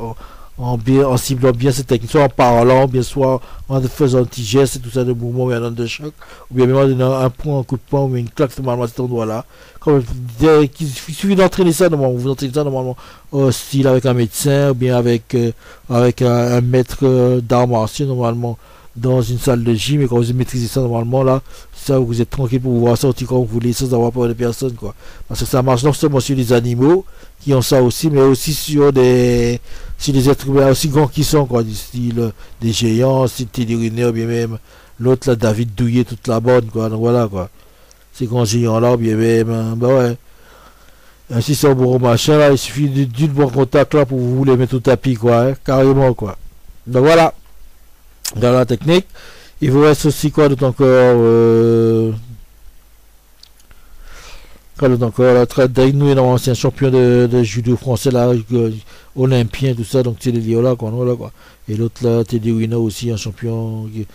en ciblant bien cette technique, soit en parlant, bien soit en faisant un petit geste et tout ça de mouvement ou un de choc, ou bien même en donnant un coup de poing ou une claque normalement à cet endroit là. Il suffit d'entraîner ça normalement, vous entraînez ça normalement au style avec un médecin ou bien avec un maître d'arts martiaux normalement dans une salle de gym, et quand vous maîtrisez ça normalement là, ça vous êtes tranquille pour pouvoir sortir quand vous voulez sans avoir peur de personne quoi. Parce que ça marche non seulement sur les animaux qui ont ça aussi, mais aussi sur des êtres humains aussi grands qui sont quoi, du style des géants, style Teddy Riner, ou bien même l'autre là, David Douillet, toute la bonne quoi. Donc voilà quoi. Ces grands géants là, ou bien même bah ouais. Ainsi c'est un bon machin là, il suffit d'une bon contact là pour vous les mettre au tapis quoi, hein, carrément quoi. Donc voilà. Dans la technique, il vous reste aussi quoi d'autre encore nous c'est un champion de judo français là, olympien tout ça, donc c'est les là quoi, quoi. Et l'autre là, Teddy Riner aussi, un champion du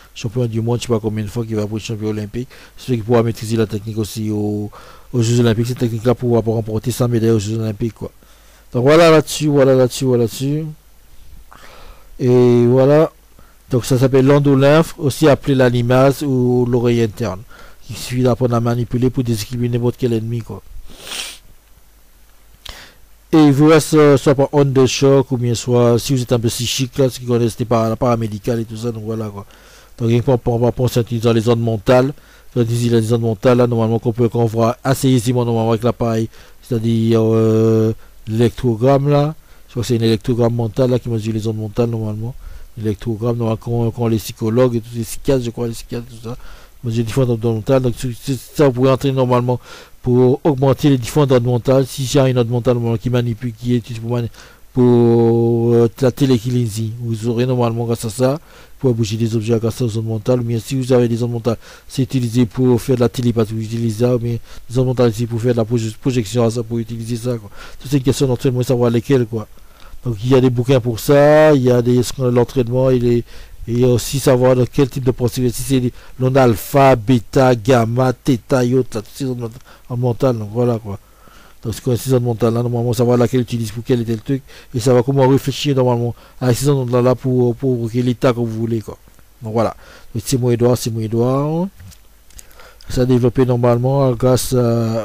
monde, je sais pas combien de fois qu'il va pour être champion olympique, c'est qui pourra maîtriser la technique aussi aux Jeux Olympiques, cette technique là pour remporter 100 médailles aux Jeux Olympiques quoi. Donc voilà là-dessus. Et voilà. Donc ça s'appelle l'endolymphe, aussi appelé la limace ou l'oreille interne. Il suffit d'apprendre à manipuler pour déséquilibrer n'importe quel ennemi quoi. Et il vous reste soit par onde de choc ou bien soit si vous êtes un peu psychique là, ce qui connaissent pas la paramédicale et tout ça, donc voilà quoi. Donc, pour en utilisant les ondes mentales, les zones mentales, là, normalement, qu'on voit assez aisément normalement avec l'appareil, c'est-à-dire l'électrogramme, là. Je crois que c'est un électrogramme mental, là, qui mesure les ondes mentales, normalement. L'électrogramme, normalement, quand les psychologues et tous les psychiatres, je crois, les psychiatres, tout ça, mesure différentes ondes mentales. Donc, ça, vous pouvez entrer normalement pour augmenter les différentes ondes mentales. Si j'ai une onde mentale, normalement, qui manipule, qui est utilisée pour la télékinésie, vous aurez normalement, grâce à ça, pour bouger des objets grâce aux ondes mentales. Mais si vous avez des ondes mentales, c'est utilisé pour faire de la télépathie, vous utilisez ça, mais les ondes mentales, c'est pour faire de la projection, ça, pour utiliser ça, quoi. C'est une question d'entraînement, savoir lesquelles, quoi. Donc il y a des bouquins pour ça, il y a l'entraînement, et aussi savoir dans quel type de procédure, si c'est l'onde alpha, bêta, gamma, theta, iota, toutes ces ondes mentales, donc voilà, quoi. Donc c'est quoi ces ondes mentales là, normalement savoir laquelle utilise pour quel et tel truc, et savoir comment réfléchir normalement à ces ondes là pour quel état que vous voulez, quoi. Donc voilà, c'est mon Edouard. Ça a développé normalement grâce à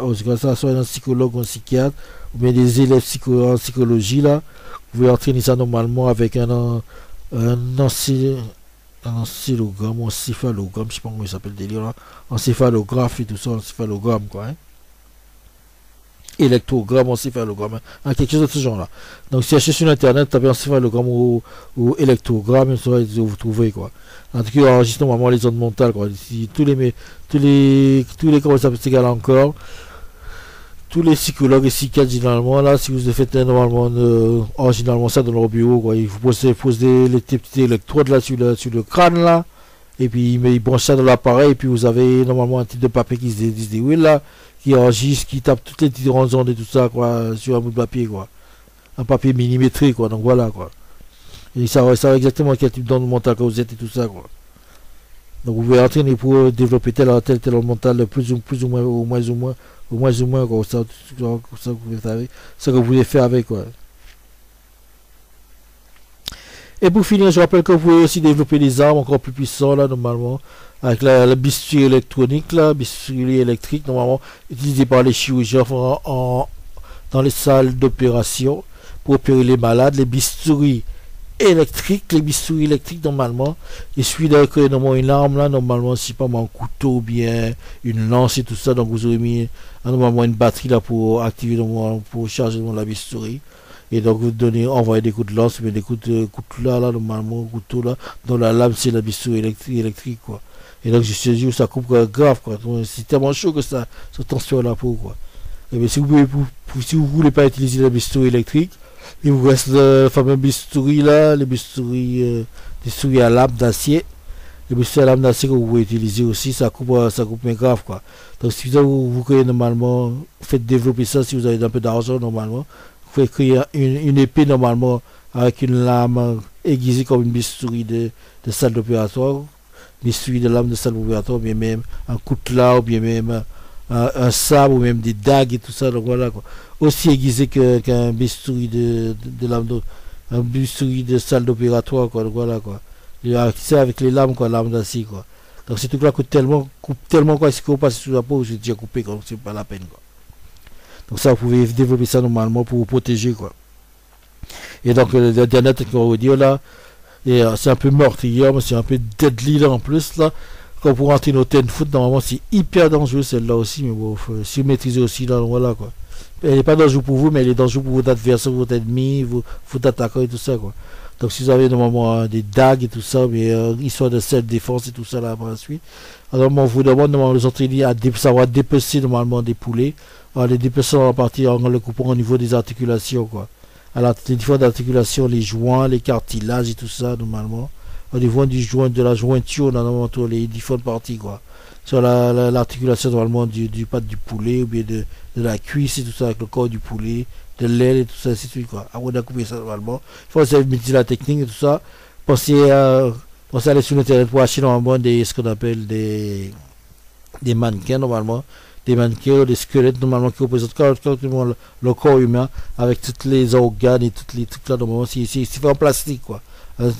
soit un psychologue ou un psychiatre, ou bien des élèves en psychologie là. Vous pouvez entraîner ça normalement avec un oscillogramme, un céphalogramme, je sais pas comment il s'appelle le délire là, un céphalographe et tout ça, un céphalogramme, quoi, hein. Électrogramme, encéphalogramme, hein, quelque chose de ce genre là. Donc si cherchez sur internet, tapez encéphalogramme ou électrogramme, et ça vous trouvez, quoi. En tout cas, enregistre normalement les ondes mentales, quoi. Si tous les comment ça s'appelle ces gars-là encore, tous les psychologues et psychiatres généralement là, si vous faites normalement originalement ça dans leur bureau, quoi, il faut poser les petits électrodes là sur le crâne là, et puis ils branchent ça dans l'appareil, et puis vous avez normalement un type de papier qui se déroule là, qui enregistre, qui tape toutes les différentes ondes et tout ça, quoi, sur un bout de papier, quoi. Un papier millimétrique, quoi. Donc voilà, quoi. Et ça va exactement quel type d'onde mentale que vous êtes et tout ça, quoi. Donc vous pouvez entraîner pour développer tel onde mentale, plus ou moins, quoi. Ça que vous pouvez faire avec, quoi. Et pour finir, je rappelle que vous pouvez aussi développer des armes encore plus puissantes, là, normalement, avec la bistouri électronique, là, bistouri électrique, normalement, utilisée par les chirurgiens dans les salles d'opération pour opérer les malades. Les bistouris électriques, normalement, il suffit d'avoir normalement une arme, là, normalement, si pas un couteau ou bien une lance et tout ça, donc vous aurez mis normalement une batterie, là, pour activer, pour charger la bistouri. Et donc vous envoyez des coups de lance, mais des coups de couteau là, normalement, couteau là, dans la lame, c'est la bistouri électrique, quoi. Et donc je suis dit, ça coupe grave, quoi. C'est tellement chaud que ça transfère la peau, quoi. Et bien si vous voulez pas utiliser la bistouri électrique, il vous reste le fameux bistouri là, les bistouri à lame d'acier. Les bistouri à lame d'acier que vous pouvez utiliser aussi, ça coupe mais grave, quoi. Donc si vous créez normalement, faites développer ça si vous avez un peu d'argent normalement. Vous pouvez créer une épée normalement avec une lame aiguisée comme une bistouri de salle d'opératoire, bistouri de lame de salle d'opératoire, ou bien même un coutelas, ou bien même un sabre, ou même des dagues et tout ça. Donc voilà, quoi. Aussi aiguisé qu'un bistouri de lame un bistouri de salle d'opératoire, quoi. Donc voilà, quoi. C'est avec les lames, quoi, lames d'acier, quoi. Donc ces trucs-là coupe tellement, quoi, si vous passez sous la peau, j'ai déjà coupé, quoi. C'est pas la peine, quoi. Donc ça, vous pouvez développer ça normalement pour vous protéger, quoi. Et donc le dernier truc qu'on va vous dire là, c'est un peu meurtrier, mais c'est un peu deadly là en plus là. Quand vous rentrez dans le terrain de foot, normalement c'est hyper dangereux celle-là aussi, mais bon, si vous maîtrisez aussi là, voilà, quoi. Elle n'est pas dangereuse pour vous, mais elle est dangereuse pour votre adversaire, votre ennemi, votre attaquant et tout ça, quoi. Donc si vous avez normalement des dagues et tout ça, mais histoire de self-défense et tout ça là par la suite, alors on vous demande normalement les entraîner à savoir dépecer normalement des poulets. Les dépecer en partie en le coupant au niveau des articulations, quoi. Alors les différentes articulations, les joints, les cartilages et tout ça normalement. Au niveau du joint, de la jointure, normalement tous les différentes parties, quoi. Sur l'articulation normalement du patte du poulet, ou bien de la cuisse et tout ça avec le corps du poulet, de l'aile et tout ça, ainsi de suite, quoi. Avant de couper ça normalement, il faut savoir utiliser la technique et tout ça. Pensez à aller sur l'internet pour acheter normalement ce qu'on appelle des mannequins normalement. Des mannequins, des squelettes normalement qui représentent le corps humain avec tous les organes et tous les trucs là normalement c'est fait en plastique, quoi. Un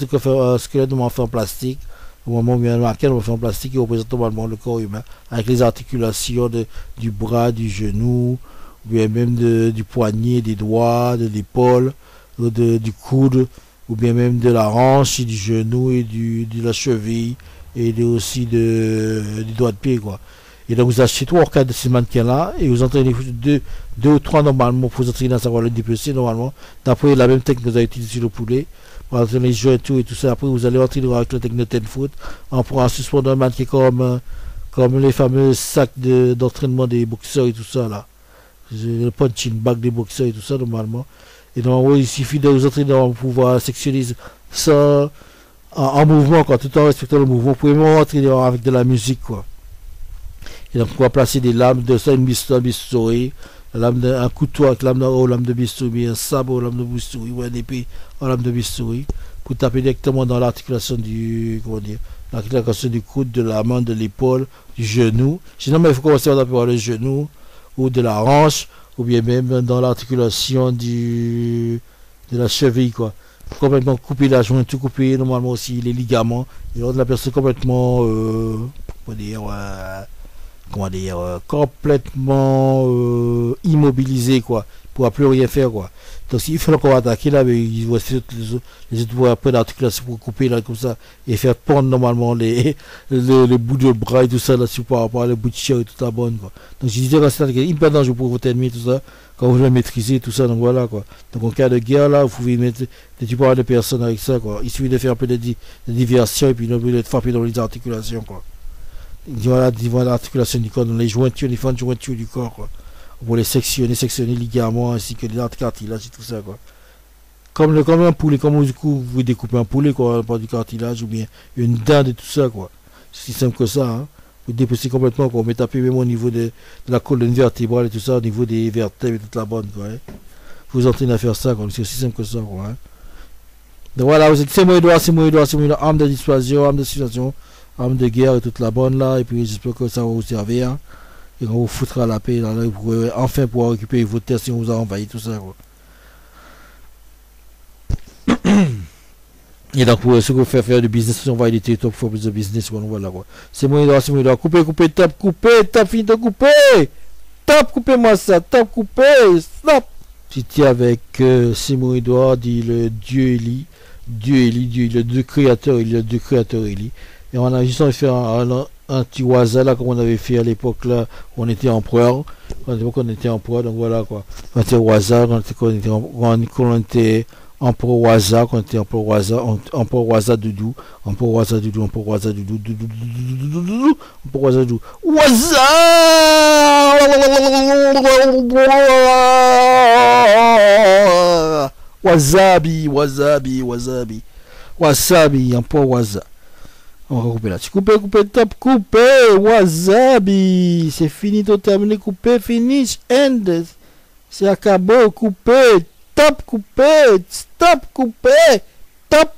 squelette normalement fait en plastique, au moment où il y a un mannequin on fait en plastique qui représente normalement le corps humain avec les articulations du bras, du genou, ou bien même du poignet, des doigts, de l'épaule, du coude, ou bien même de la hanche et du genou et de la cheville et aussi du doigt de pied, quoi. Et donc vous achetez 3 ou 4 de ces mannequins-là et vous entraînez deux ou 3 normalement pour vous entraîner dans savoir le dépecer normalement. D'après la même technique que vous avez utilisée sur le poulet, pour entraîner les joints et tout ça. Après vous allez entraîner avec la technique de 10 foot en pourra suspendre un mannequin comme les fameux sacs d'entraînement des boxeurs et tout ça là. Le punching bag des boxeurs et tout ça normalement. Et donc il suffit de vous entraîner pour pouvoir sectionner ça en mouvement, quoi, tout en respectant le mouvement. Vous pouvez même entraîner avec de la musique, quoi. Et donc, on va placer des lames de ça, une bistouri, un couteau avec lame de bistouri, un sabre aux lames de bistouri, ou un épée en lame de bistouri, pour taper directement dans l'articulation l'articulation du coude, de la main, de l'épaule, du genou. Sinon, il faut commencer à taper par le genou, ou de la hanche, ou bien même dans l'articulation de la cheville, quoi. Complètement couper la jointe, tout couper, normalement aussi les ligaments, et rendre la personne complètement, complètement immobilisé, quoi, pour plus rien faire, quoi. Donc s'il faut encore attaquer là, il va les autres voies après l'articulation pour couper là comme ça et faire pendre normalement les bouts de bras et tout ça là par rapport à les bouts de chair et toute la bonne, quoi. Donc je disais que c'est hyper dangereux pour votre ennemi, tout ça, quand vous le maîtrisez tout ça, donc voilà, quoi. Donc en cas de guerre là, vous pouvez mettre des parles de personnes avec ça, quoi. Il suffit de faire un peu de diversion et puis de frapper dans les articulations, quoi. Voilà l'articulation du corps, dans les jointures, les fins de jointures du corps, quoi. Pour les sectionner les ligaments ainsi que les cartilages et tout ça, quoi. Comme un poulet, comme vous découpez un poulet, quoi, par du cartilage ou bien une dinde et tout ça, quoi. C'est si simple que ça, hein. Vous dépecez complètement, quoi. Vous tapez même au niveau de la colonne vertébrale et tout ça, au niveau des vertèbres et toute la bonne, quoi. Hein. Vous entraînez à faire ça, quoi. C'est aussi simple que ça, quoi. Hein. Donc voilà, vous êtes c'est moi, arme de dissuasion, arme de situation, arme de guerre et toute la bonne là, et puis j'espère que ça va vous servir. Hein. Et on vous foutra la paix, là, vous pourrez enfin pouvoir récupérer vos terres si on vous a envahi, tout ça, quoi. Et donc, pour ceux qui veulent faire du business, on va aider les top for plus de business, quoi, voilà, quoi. C'est moi, couper, tape, fini de couper, tape, coupez-moi ça, tape, coupez, stop. J'étais avec Simon Edouard, dit le Dieu Élie, le Dieu créateur, le Dieu créateur Élie. Et on a juste fait un petit waza là, comme on avait fait à l'époque là, où on était empereur. On était empereur, donc voilà, quoi. On était waza, quand on était empereur waza, quand on était empereur waza doudou, empereur waza doudou, waza. Wasabi, empereur waza. On va couper là. Couper, top, couper, wasabi. C'est fini, tout terminé, couper, finish, end. C'est acabou, couper, top, couper, stop, couper, top.